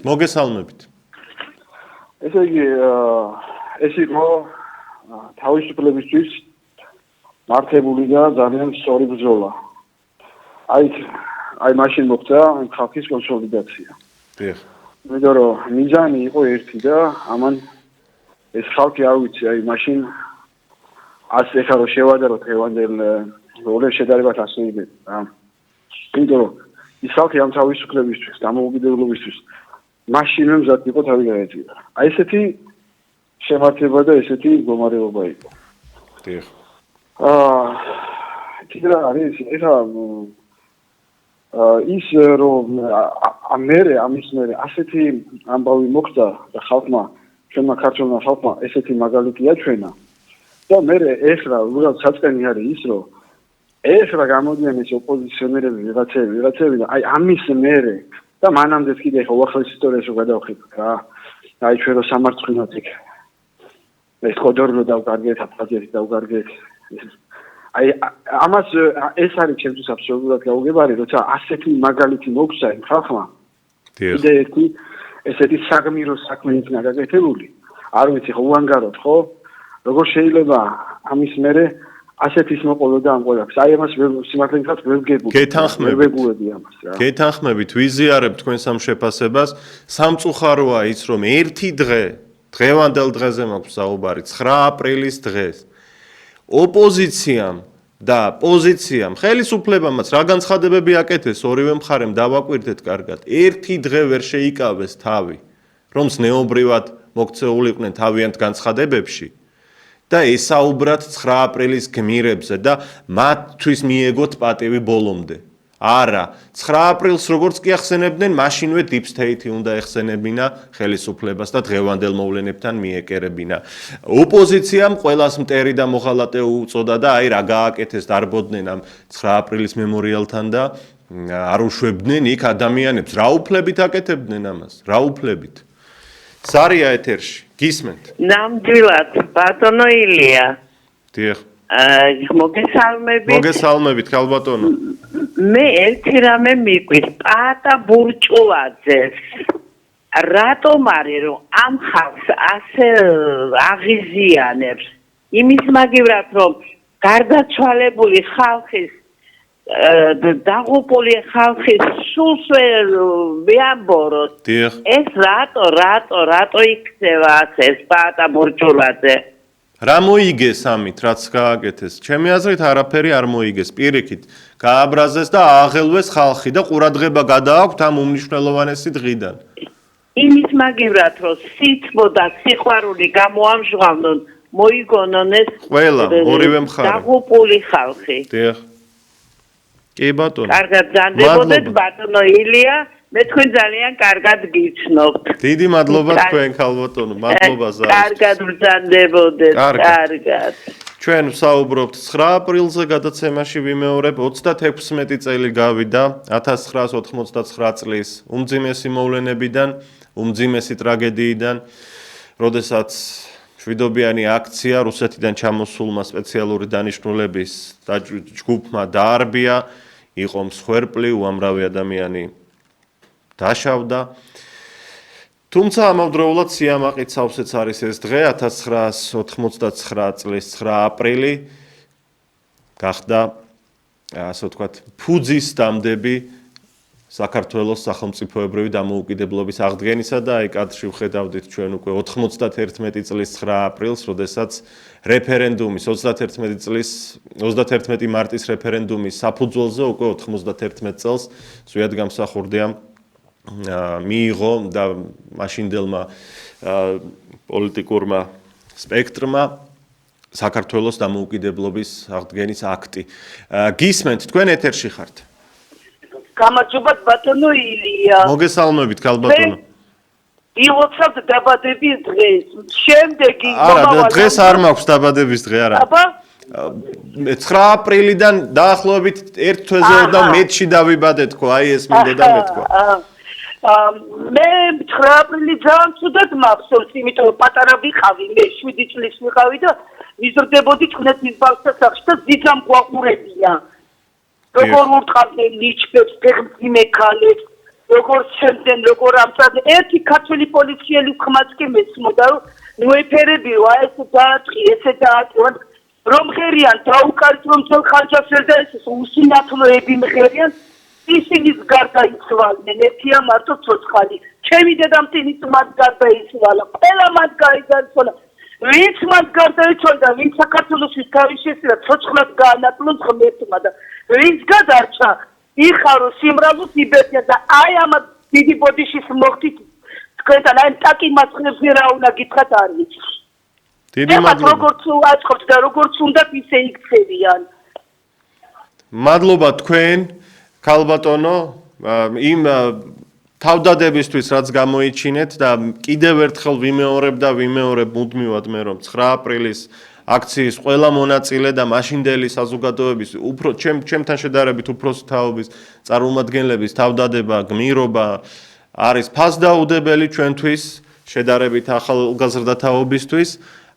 მოგესალმებით. ესე იგი, ეს იყო თავისუფლებისთვის მართებული და ძალიან სწორი ბრძოლა. აი მაშინ მოხდა ხალხის კონსოლიდაცია. დიახ. იმიტომ რომ მიზანი იყო ერთი და ამან ეს ხალხი არ ვიცი, აი მაშინ ასე ხარო შევადაროთ ევანდელ როლებს შედარებათ ასე იგებ. იმიტომ რომ ის ხალხი ამ თავისუფლებისთვის, დამოუკიდებლობისთვის მაშინვე მზად იყო თავი გაეწია. აი ესეთი შემართება და ესეთი მდგომარეობა იყო. დიახ. კიდე არის ეხა ის რომ ამის მერე ასეთი ამბავი მოხდა და ხალხმა ჩვენმა ქართველმა ხალხმა ესეთი მაგალითი აჩვენა და მე ეხლა უბრალოდ საწყენი არის ის რომ ეხლა გამოდიან ეს ოპოზიციონერები ვიღაცები და აი ამის მერე და მანამდეც კიდე ხო უახლოეს ისტორიაში გადავხიფოთ რა აი ჩვენ რო სამართლინოთ იქ ეს ხოდორო დავკარგეთ აფხაზეთი დავკარგეთ აი ამას ეს არის ჩემთვის აბსოლუტურად გაუგებარი როცა ასეთი მაგალითი მოგცა იმ ხალხმა კიდე ერთი ესეთი საგმირო საქმე იქნა გაკეთებული არ ვიცი ხო უანგაროთ ხო როგორ შეიძლება ამის მერე ასეთის მოყოლოდა ამ ყველაფერს აი ამას სიმართლე გითხრათ ვერ ვგებულები ამას რა გეთანხმებით ვიზიარებთ თქვენს ამ შეფასებას სამწუხაროა ის რომ ერთი დღევანდელ დღეზე მაქვს საუბარი 9 აპრილის დღეს ოპოზიციამ და პოზიციამ ხელისუფლებამაც რა განცხადებები აკეთეს ორივე მხარემ დავაკვირდეთ კარგად ერთი დღე ვერ შეიკავეს თავი რომ ზნეობრივად მოქცეულიყვნენ თავიანთ განცხადებებში და ესაუბრათ 9 აპრილის გმირებზე და მათთვის მიეგოთ პატივი ბოლომდე არა 9 აპრილს როგორც კი ახსენებდნენ მაშინვე deep state-ი უნდა ეხსენებინა ხელისუფლებას და დღევანდელ მოვლენებთან მიეკერებინა ოპოზიციამ ყველას მტერი და მოღალატე უწოდა და აი რა გააკეთეს დარბოდნენ ამ 9 აპრილის მემორიალთან და არ უშვებდნენ იქ ადამიანებს რა უფლებით აკეთებდნენ ამას რა უფლებით სარია ეთერში გისმენთ ნამდვილად ბატონო ილია დიახ მოგესალმებით ქალბატონო მე ერთი რამე მიყვით პატა ბურჭულაძეს რატომ არის რომ ამ ხალხს ასე აღიზიანებს იმის მაგივრად რომ გარდაცვალებული ხალხის დაღუპული ხალხის სულს ვეამბოროთ ეს რატო იქნება ეს პატა ბურჭულაძე რა მოიგეს ამით რაც გააკეთეს ჩემი აზრით არაფერი არ მოიგეს პირიქით გააბრაზეს და ააღელვეს ხალხი და ყურადღება გადააქვთ ამ უმნიშვნელოვანესი დღიდან იმის მაგივრად რომ სითბო და სიყვარული გამოამჟღავნონ მოიგონონ ეს ყველა ორივე მხარე დაღუპული ხალხი დიახ კი ბატონო კარგად ზანდებოდეთ ბატონო ილია მე თქვენ ძალიან კარგად გიცნობთ დიდი მადლობა თქვენ ქალბატონო მადლობა ზარს კარგად ბრძანდებოდეთ კარგად ჩვენ ვსაუბრობთ 9 აპრილზე გადაცემაში ვიმეორებ 36 წელი გავიდა 1989 წლის უმძიმესი მოვლენებიდან უმძიმესი ტრაგედიიდან როდესაც მშვიდობიანი აქცია რუსეთიდან ჩამოსულმა სპეციალური დანიშნულების ჯგუფმა დაარბია იყო მსხვერპლი უამრავი ადამიანი დაშავდა თუმცა ამავდროულად სიამაყით სავსეც არის ეს დღე 1989 წლის 9 აპრილი გახდა ასე ვთქვათ ფუძის დამდები საქართველოს სახელმწიფოებრივი დამოუკიდებლობის აღდგენისა და აი კადრში ვხედავდით ჩვენ უკვე 91 წლის 9 აპრილს როდესაც რეფერენდუმის 31 მარტის რეფერენდუმის საფუძველზე უკვე 91 წელს ზვიად გამსახურდია მიიღო და მაშინდელმა პოლიტიკურმა სპექტრმა საქართველოს დამოუკიდებლობის აღდგენის აქტი. გისმენთ, თქვენ ეთერში ხართ. გამარჯობათ ბატონო ილია. მოგესალმებით ქალბატონო. ილოცავთ დაბადების დღეს. შემდეგი არა, დღეს არ მაქვს დაბადების დღე, არა. აბა 9 აპრილიდან დაახლოებით 1 თვეზე და მეტში დავიბადე თქო, აი ეს მინდოდა მეთქვა. მე 9 აპრილი ძალიან ცუდად მახსოვს, იმიტომ რომ პატარა ვიყავი, მე 7 წლის ვიყავი და ვიზრდებოდი წყნეთის ბავშვთა სახლში და ძიძამ გვაყურებია. როგორ ურტყავდნენ ნიჩბებს, ფეხმძიმე ქალებს, როგორ შემდნენ, როგორ ამწადნენ. ერთი ქართველი პოლიციელი ხმაც კი მესმოდა, რომ ნუეფერებიო, აი ესე დაატყი, ესე დაატყი. რომ ხერიან დაუკარით რომ ძელ ხანჯას ვერ და ეს უსინათლოები მღერიან ისინიც გარდაიცვალნენ ერთია მარტო ცოცხალი ჩემი დედამთინიც მათ გარდაიცვალა ყველა მათ გაიძარცვალა ვინც მათ გარდაიცვალა ვინც საქართველოსთვის თავის შესწირა ცოცხლად გაანაწილოს ღმერთმა და ვინც გადარჩა იხარო სიმრავლოს იბერტია და აი ამათ დიდი ბოდიშის მოხდით თქვენთან აი ტაკი მასხნებზე რა უნდა გითხრათ არის დიდი მადლობა. როგორც აწყობთ და როგორც უნდა ისე იქცევიან. მადლობა თქვენ, ქალბატონო, იმ თავდადებისთვის რაც გამოიჩინეთ და კიდევ ერთხელ ვიმეორებ მუდმივად მე რომ 9 აპრილის აქციის ყველა მონაწილე და მაშინდელი საზოგადოების უფრო ჩემთან შედარებით უფროსი თაობის წარმომადგენლების თავდადება, გმირობა არის ფასდაუდებელი ჩვენთვის, შედარებით ახალგაზრდა თაობისთვის,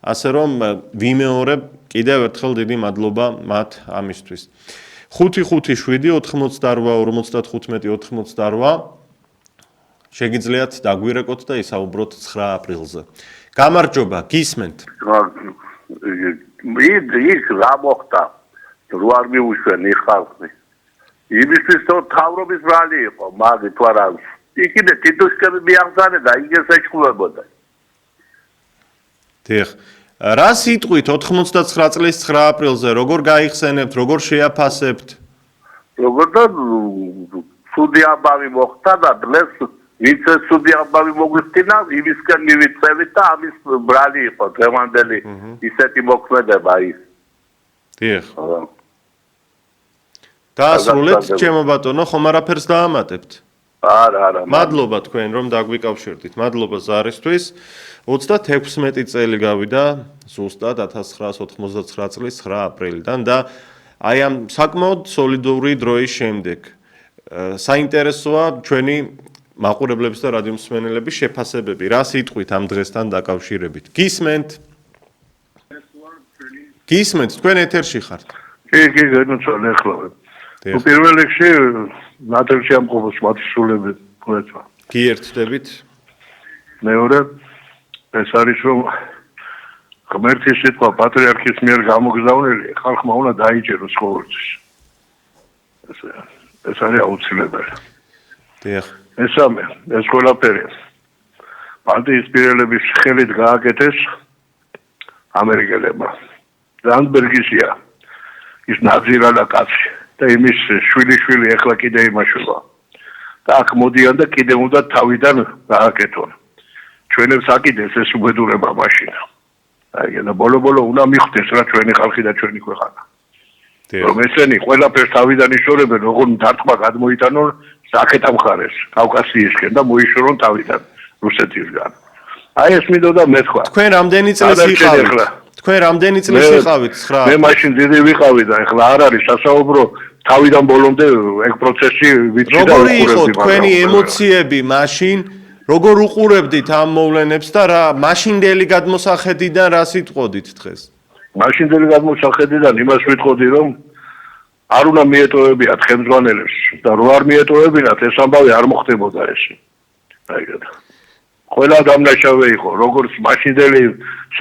ასე რომ ვიმეორებ კიდევ ერთხელ დიდი მადლობა მათ ამისთვის. 557 88 55 88 შეგიძლიათ დაგვირეკოთ და ისაუბროთ 9 აპრილზე. გამარჯობა, გისმენთ. იქ რა მოხდა? რო არ მიუშვენი ხალხი. იმისთვის რომ თავრობის ბრალი იყო, მაგით თუ არა. იქიდე თითოეული მიაღწანე და იგეს ეჭვლებოდა. დიახ. რა სიტყვით 99 წლის 9 აპრილზე როგორ გაიხსენებთ, როგორ შეაფასებთ? როგორ და სუდი ამბავი მოხდა და დღეს ვინც სუდი ამბავი მოგვიხსნა, იმისკენ მივიწევით და ამის ბრალი იყო დღევანდელი ისეთი მოქმედება ის. დიახ. დაასრულეთ ჩემო ბატონო, ხომ არაფერს დაამატებთ? არა. მადლობა თქვენ რომ დაგვიკავშირდით. მადლობა ზარისთვის. 36 წელი გავიდა ზუსტად 1999 წლის 9 აპრილიდან და აი ამ საკმაოდ სოლიდური დროის შემდეგ საინტერესოა ჩვენი მაყურებლების და რადიომსმენელების შეფასებები. რა სიტყვით ამ დღესთან დაკავშირებით? გისმენთ? გისმენთ, თქვენ ეთერში ხართ. კი, განუცვალ ახლა. პირველ რიგში ნატელში ამყოფოს მათსულები თქვენთან. გიერთდებით? მეორე ეს არის რომ ღმერთის სიტყვა პატრიარქის მიერ გამოგზავნილი ხალხმა უნდა დაიჭეროს ყოველთვის. ეს არის აუცილებელი. დიახ. მესამე, ეს ყველაფერი პარტიის პირელების ხელით გააკეთეს ამერიკელებმა. ზანდბერგისია ის ნაზირალა კაცი და იმის შვილი ახლა კიდე იმაშულა. და აქ მოდიან და კიდე უნდა თავიდან გააკეთონ. ჩვენებს აკიდეს ეს უბედურება მაშინ. აი და ბოლო უნდა მიხვდეს რა ჩვენი ხალხი და ჩვენი ქვეყანა. რომ ესენი ყველაფერს თავიდან იშორებენ, როგორ დარტყმა გადმოიტანონ საკეთა მხარეს, კავკასიისკენ და მოიშორონ თავიდან რუსეთისგან. აი ეს მინდოდა მეთქვა. თქვენ რამდენი წლის იყავით? თქვენ რამდენი წლის იყავით? 9. მე მაშინ დიდი ვიყავი და ეხლა არ არის სასაუბრო თავიდან ბოლომდე ეგ პროცესი ვიცი და როგორი იყო თქვენი ემოციები მაშინ? როგორ უყურებდით ამ მოვლენებს და რა მაშინდელი გადმოსახედიდან რა სიტყოდით დღეს? მაშინდელი გადმოსახედიდან იმას ვიტყოდი რომ არ უნდა მიეტოვებიათ ხელმძღვანელებს და რო არ მიეტოვებინათ ეს ამბავი არ მოხდებოდა ეს. აიგეთ. ყველა დამნაშავე იყო, როგორც მაშინდელი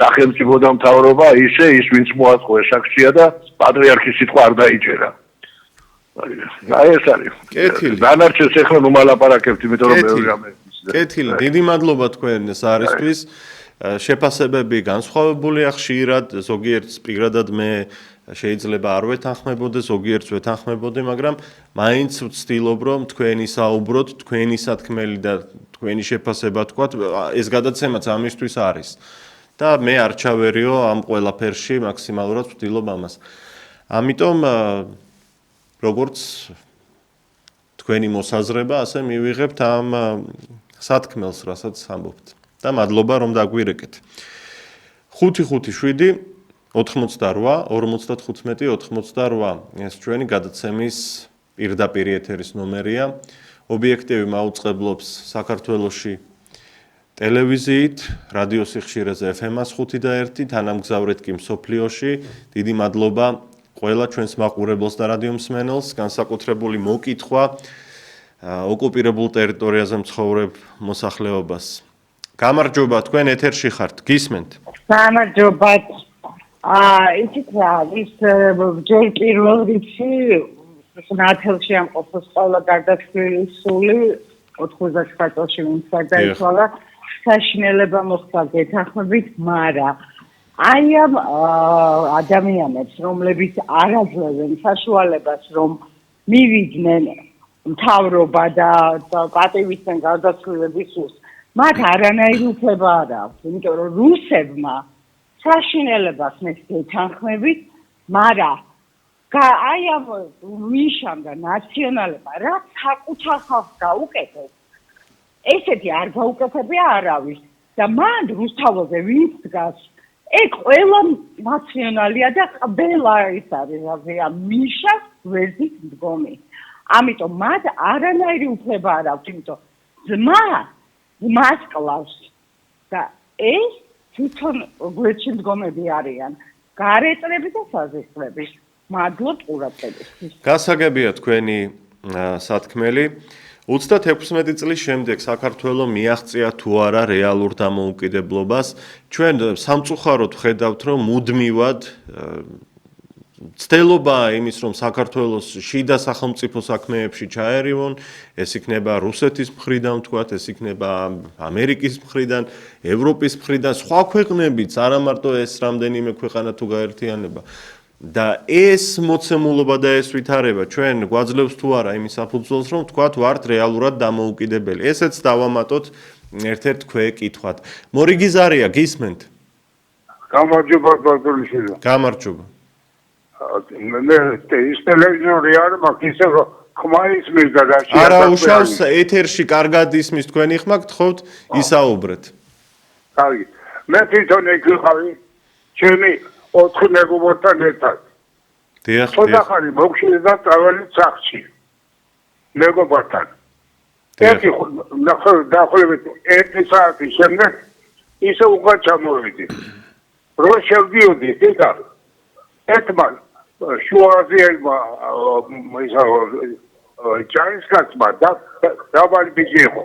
სახელმწიფო და მთავრობა, ისე ის ვინც მოაწყო ეს აქცია და პატრიარქის სიტყვა არ დაიჭერა. აი ეს არის. კეთილი. დანარჩენს ეხლა ნუ მალაპარაკებთ, იმიტომ რომ მეორე რამე. კეთილი, დიდი მადლობა თქვენ ზარისთვის. შეფასებები განსხვავებულია ხშირად, ზოგიერთს პირადად მე შეიძლება არ ვეთანხმებოდე, ზოგიერთს ვეთანხმებოდე, მაგრამ მაინც ვცდილობ რომ თქვენი საუბროთ, თქვენი სათქმელი და თქვენი შეფასება თქვათ, ეს გადაცემაც ამისთვის არის. და მე არ ჩავერიო ამ ყველაფერში, მაქსიმალურად ვცდილობ ამას. ამიტომ როგორც თქვენი მოსაზრება, ასე მივიღებთ ამ სათქმელს, რასაც ამბობთ. და მადლობა რომ დაგვირეკეთ. 557 88 55 88 ეს ჩვენი გადაცემის პირდაპირ ეთერის ნომერია. ობიექტივი მაუწყებლობს საქართველოში ტელევიზიით, რადიო სიხშირეზე FM-ას 5 და 1, თანამგზავრეთ კი მსოფლიოში. დიდი მადლობა ყველა ჩვენს მაყურებელს და რადიომსმენელს, განსაკუთრებული მოკითხვა ოკუპირებულ ტერიტორიაზე მცხოვრებ მოსახლეობას. გამარჯობა, თქვენ ეთერში ხართ, გისმენთ? გამარჯობა. იცით რა, ის ჯერ პირველ რიგში ნათელში ამყოფოს ყველა გარდაცვლილის სული 99 წელში ვინც გარდაიცვალა, საშინელება მოხდა გეთანხმებით, მაგრამ აი ამ ადამიანებს, რომლებიც არ აძლევენ საშუალებას, რომ მივიდნენ მთავრობა და პატივისცემ გარდაცვლილების სულს, მათ არანაირი უფლება არ აქვს, იმიტომ რომ რუსებმა საშინელებას მეს გეთანხმებით, მაგრამ აი ამ მიშამ და ნაციონალებმა რა საკუთარ ხალხს გაუკეთეს ესეთი არ გაუკეთებია არავის და მან რუსთავაზე ვინც დგას ყველა ნაციონალია და ყველა ის არის რა მიშას გვერდით მდგომი ამიტომ მათ არანაირი უფლება არ აქვს იმიტომ ძმას კლავს და ეს თვითონ გვერდში მდგომები არიან გარეწრები და საზეწრები მადლობ ყურადღებისთვის გასაგებია თქვენი სათქმელი 36 წლის შემდეგ საქართველოს მიაღწია თუ არა რეალურ დამოუკიდებლობას ჩვენ სამწუხაროდ ხედავთ რომ მუდმივად ცდილობაა იმის რომ საქართველოს შიდა სახელმწიფო საქმეებში ჩაერივონ ეს იქნება რუსეთის მხრიდან ვთქვათ ეს იქნება ამერიკის მხრიდან ევროპის მხრიდან სხვა ქვეყნებიც არა მარტო ეს რამდენიმე ქვეყანა თუ გაერთიანება და ეს მოცემულობა და ეს ვითარება ჩვენ გვაძლევს თუ არა იმის საფუძველს რომ ვთქვათ ვართ რეალურად დამოუკიდებელი ესეც დავამატოთ ერთ-ერთ ქვეკითხვად მორიგი ზარია გისმენთ გამარჯობა ბატონიშვილო გამარჯობა მე ის ტელევიზორი არ მაქვს ისე რომ ხმა ისმის და რა შეიძლება არა უშავს ეთერში კარგად ისმის თქვენი ხმა გთხოვთ ისაუბრეთ კარგი მე თვითონ ეგ ვიყავი ჩემი 4 მეგობრთან ერთად დიახ ხოდახარი მოგშიძა და წავალი სახში მეგობრთან ერთი დაახლოებით 1 საათის შემდეგ ისე უკვე ჩამოვიდი რო შევდიოდი თითქოს ერთმან შუაზიელმა ჯარისკაცმა და დაბალი ბიჭი იყო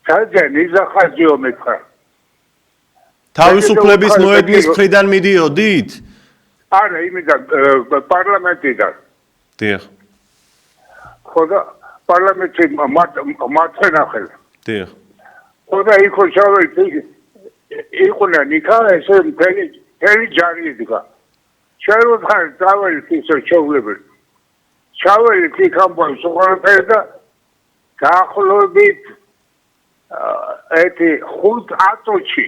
საერთოდ იზახაძიო მეთქა თავისუფლების მოედნის მხრიდან მიდიოდით? არა, იმიდან პარლამენტიდან. დიახ. ხოდა პარლამენტში მარცხენა ხელს. დიახ. ხოდა იქ შევედი იყო ნიკა ესე მთელი ჯარი იდგა. შევხვდი დაველი ისე შევლები. შეველი იქამბოს უყურე და დაახლოებით ეთი 5-10-ში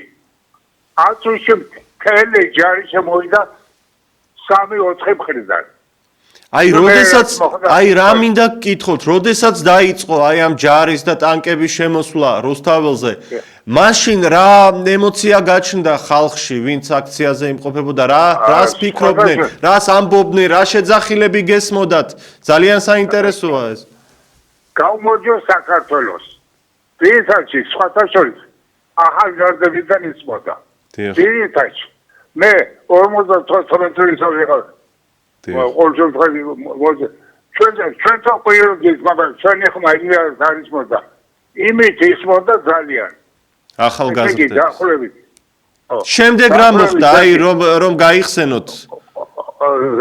აწუში მთელი ჯარი შემოვიდა 3-4 მხრიდან. აი რა მინდა გკითხოთ, როდესაც დაიწყო აი ამ ჯარის და ტანკების შემოსვლა რუსთაველზე, მაშინ რა ემოცია გაჩნდა ხალხში, ვინც აქციაზე იმყოფებოდა, რას ფიქრობდნენ, რას ამბობდნენ, რა შეძახილები გესმოდათ? ძალიან საინტერესოა ეს. გავმოჯო საქართველოს. დღესაც სხვათა შორის ახალგაზრდებიდან იწმოდა. დღესაც მე 52 წლის ვიყავ. ჩვენ თოყიოდის, მაგრამ ჩვენი ხმა იმის არის მოდა. იმით ისმოდა ძალიან. ახალგაზრდები. შემდეგ რა მოხდა? აი რომ გაიხსენოთ.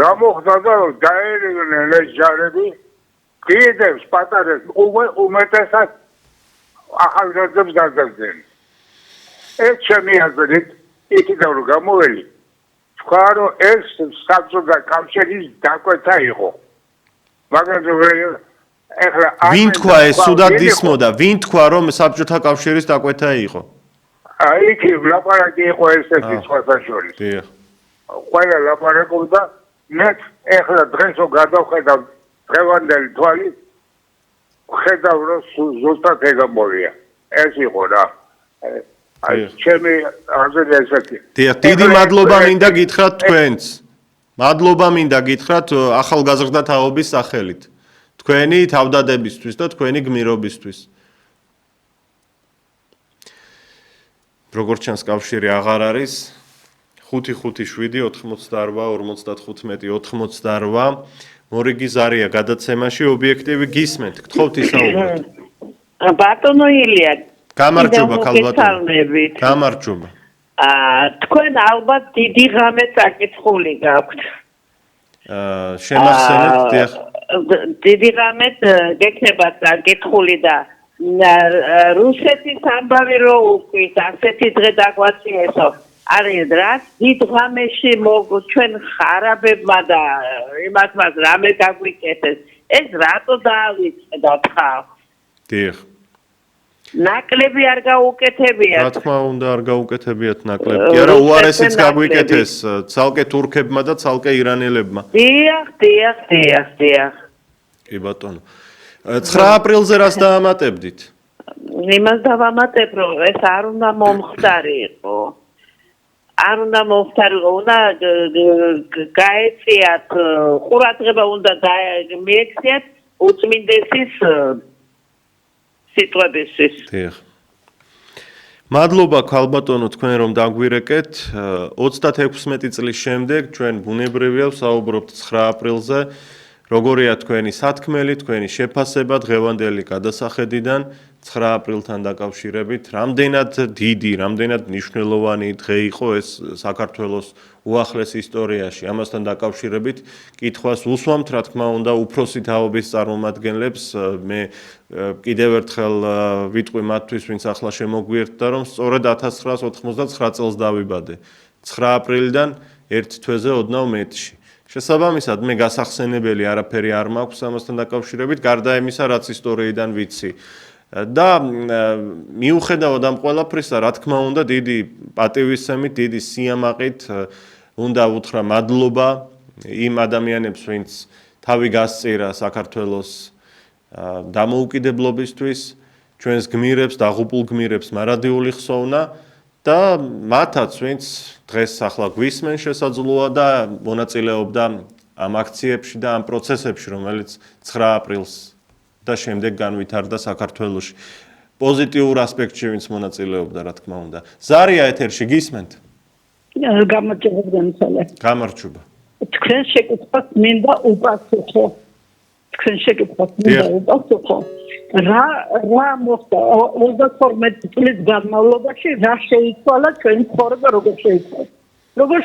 რა მოხდა და დაერევნენ ეს ჯარები კიდევ პატარეს უმეტესად ახალგაზრდებს დაგაგდნენ. ეს ჩემი აზრით იქიდან რომ გამოველი თქვა რომ ეს საბჭოთა კავშირის დაკვეთა იყო. მაგრამ ეხლა ვინ თქვა ეს სუდად ისმოდა? ვინ თქვა რომ საბჭოთა კავშირის დაკვეთა იყო? იქ ლაპარაკი იყო ესეთი სხვათა შორის. დიახ. ყველა ლაპარაკობდა მე ეხლა დღესო გადავხედავ დღევანდელი თვალით ხედავ რომ ზუსტად ეგ ამბობია. ეს იყო რა. აი ჩემი აზრი ესეთი. დიახ, დიდი მადლობა მინდა გითხრათ თქვენს. მადლობა მინდა გითხრათ ახალგაზრდა თაობის სახელით. თქვენი თავდადებისთვის და თქვენი გმირობისთვის. როგორც ჩანს კავშირი აღარ არის 557-88-55 მორიგი ზარია გადაცემაში ობიექტივი გისმენთ. გთხოვთ ისაუბროთ. ბატონო ილია გამარჯობა ქალბატონო. გამარჯობა. თქვენ ალბათ დიდი ღამე წაკითხული გაქვთ. შემახსენეთ დიახ. დიდი ღამე გექნება წაკითხული და რუსეთის ამბავი რო უყვით ასეთი დღე დაგვაწიესო. არის რაც დიდ ღამეში ჩვენ ხარაბებმა და იმათმა რამე გაგვიკეთეს. ეს რატო დაავიწყდა ხალხს? დიახ. ნაკლები არ გაუკეთებიათ. რა თქმა უნდა არ გაუკეთებიათ ნაკლები. კი არა, უარესიც გაგვიკეთეს ცალკე თურქებმა და ცალკე ირანელებმა. დიახ. კი ბატონო. 9 აპრილზე რას დაამატებდით? იმას დავამატებ, რომ ეს არ უნდა მომხდარიყო. არ უნდა მომხდარიყო, უნდა გაეწიათ, ყურადღება უნდა მიექციათ უწმინდესის სიტყვებისთვის. დიახ. მადლობა ქალბატონო თქვენ რომ დაგვირეკეთ. 36 წლის შემდეგ ჩვენ ბუნებრივია ვსაუბრობთ 9 აპრილზე. როგორია თქვენი სათქმელი, თქვენი შეფასება დღევანდელი გადასახედიდან 9 აპრილთან დაკავშირებით, რამდენად დიდი, რამდენად მნიშვნელოვანი დღე იყო ეს საქართველოს უახლეს ისტორიაში. ამასთან დაკავშირებით კითხვას უსვამთ, რა თქმა უნდა, უფროსი თაობის წარმომადგენლებს. მე კიდევ ერთხელ ვიტყვი მათთვის, ვინც ახლა შემოგვიერთდა, რომ სწორედ 1989 წელს დავიბადე. 9 აპრილიდან ერთ თვეზე ოდნავ მეტში. შესაბამისად, მე გასახსენებელი არაფერი არ მაქვს ამასთან დაკავშირებით, გარდა იმისა, რაც ისტორიიდან ვიცი. და მიუხედავად ამ ყველაფრისა, რა თქმა უნდა, დიდი პატივისცემით, დიდი სიამაყით უნდა უთხრა მადლობა იმ ადამიანებს, ვინც თავი გასწირა საქართველოს დამოუკიდებლობისთვის, ჩვენს გმირებს, დაღუპულ გმირებს მარადიული ხსოვნა და მათაც, ვინც დღეს ახლა გვისმენ შესაძლოა და მონაწილეობდა ამ აქციებში და ამ პროცესებში, რომელიც 9 აპრილს და შემდეგ განვითარდა საქართველოში. პოზიტიურ ასპექტში ვინც მონაწილეობდა, რა თქმა უნდა. ზარია ეთერში გისმენთ? გამარჯობა განსალე. გამარჯობა. თქვენ შეკითხვას მინდა უპასუხო. რა მოხდა 32 წლის განმავლობაში რა შეიცვალა ჩვენი ცხოვრება როგორ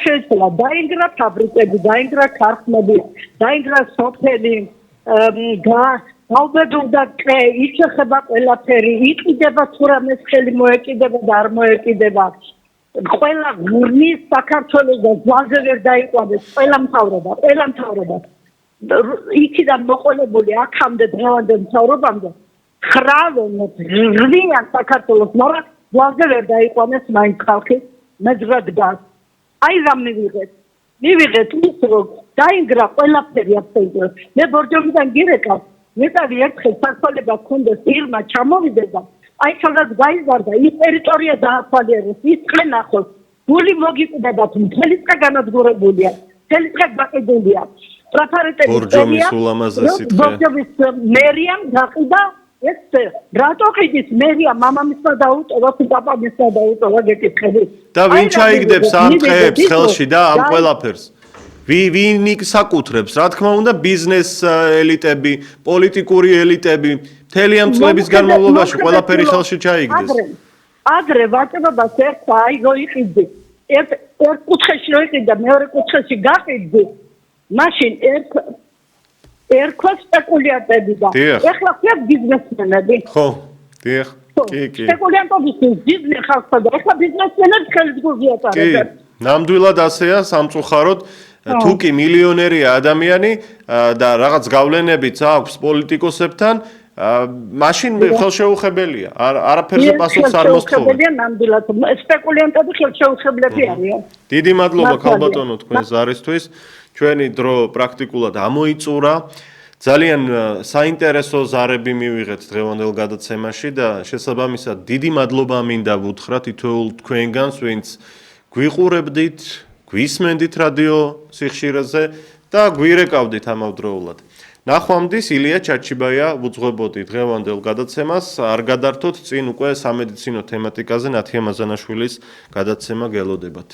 შეიცვალა დაინგრა ფაბრიკები დაინგრა ქარხნები დაინგრა სოფელი გაუბედურდა ტყე იშეხება ყველაფერი იყიდება თუ რამე ხელი მოეკიდება და არ მოეკიდება ყველა ღურნის საქართველოს და ზღვაზე ვერ დაიყვანეს ყველა მთავრობა იქიდან მოყოლებული აქამდე დღევანდელ მთავრობამდე ხრავენ რვიან საქართველოს მაგრამ ზღვაზე ვერ დაიყვანეს მაინც ხალხი მეძღად გას აი რა მივიღეთ ის რომ დაინგრა ყველაფერი აბსოლუტურად მე ბორჯომიდან გირეკავ მეტად ერთხელ საქართველოს გქონდეს ირმა ჩამოვიდეს და აი სადაც გაიზარდა ის ტერიტორია დაათვალიერეს ის წყე ნახოს გული მოგიყდებათ მთელი წყე განადგურებულია მთელი წყე გაყიდულია ბორჯომის ულამაზესი დღე ბორჯომის მერიამ გაყიდა ეს რატო ყიდის მერია მამამისმა დაუტოვა პაპამისმა დაუტოვა გეკითხები და ვინ ჩაიგდებს ამ დღეებს ხელში და ამ ყველაფერს ვინ საკუთრებს რა თქმა უნდა ბიზნეს ელიტები პოლიტიკური ელიტები მთელი ამ წლების განმავლობაში ყველაფერი ხელში ჩაიგდეს ადრე ვაჭრობას ერთხა აი როიყიდი ერთ კუთხეში როიყიდა მეორე კუთხეში გაყიდი მაშინ ერქვა სპეკულიანტები და ეხლა ხარ ბიზნესმენები ხო დიახ კი სპეკულიანტობის ბიზნეს ხალხსა და ეხლა ბიზნესმენებს ხელს გუზიატარებენ ნამდვილად ასეა სამწუხაროდ თუ კი მილიონერია ადამიანი და რაღაც გავლენებიც აქვს პოლიტიკოსებთან მაშინ ხელშეუხებელია არაფერზე პასუხს არ მოსთხოვენ ნამდვილად სპეკულიანტები ხელშეუხებლები არიან დიდი მადლობა ქალბატონო თქვენ ზარისთვის ჩვენი დრო პრაქტიკულად ამოიწურა ძალიან საინტერესო ზარები მივიღეთ დღევანდელ გადაცემაში და შესაბამისად დიდი მადლობა მინდა ვუთხრა თითოეულ თქვენგანს ვინც გვიყურებდით გვისმენდით რადიო სიხშირეზე და გვირეკავდით ამავდროულად ნახვამდის ილია ჩაჩიბაია ვუძღვებოდი დღევანდელ გადაცემას არ გადართოთ წინ უკვე სამედიცინო თემატიკაზე ნათია მაზანაშვილის გადაცემა გელოდებათ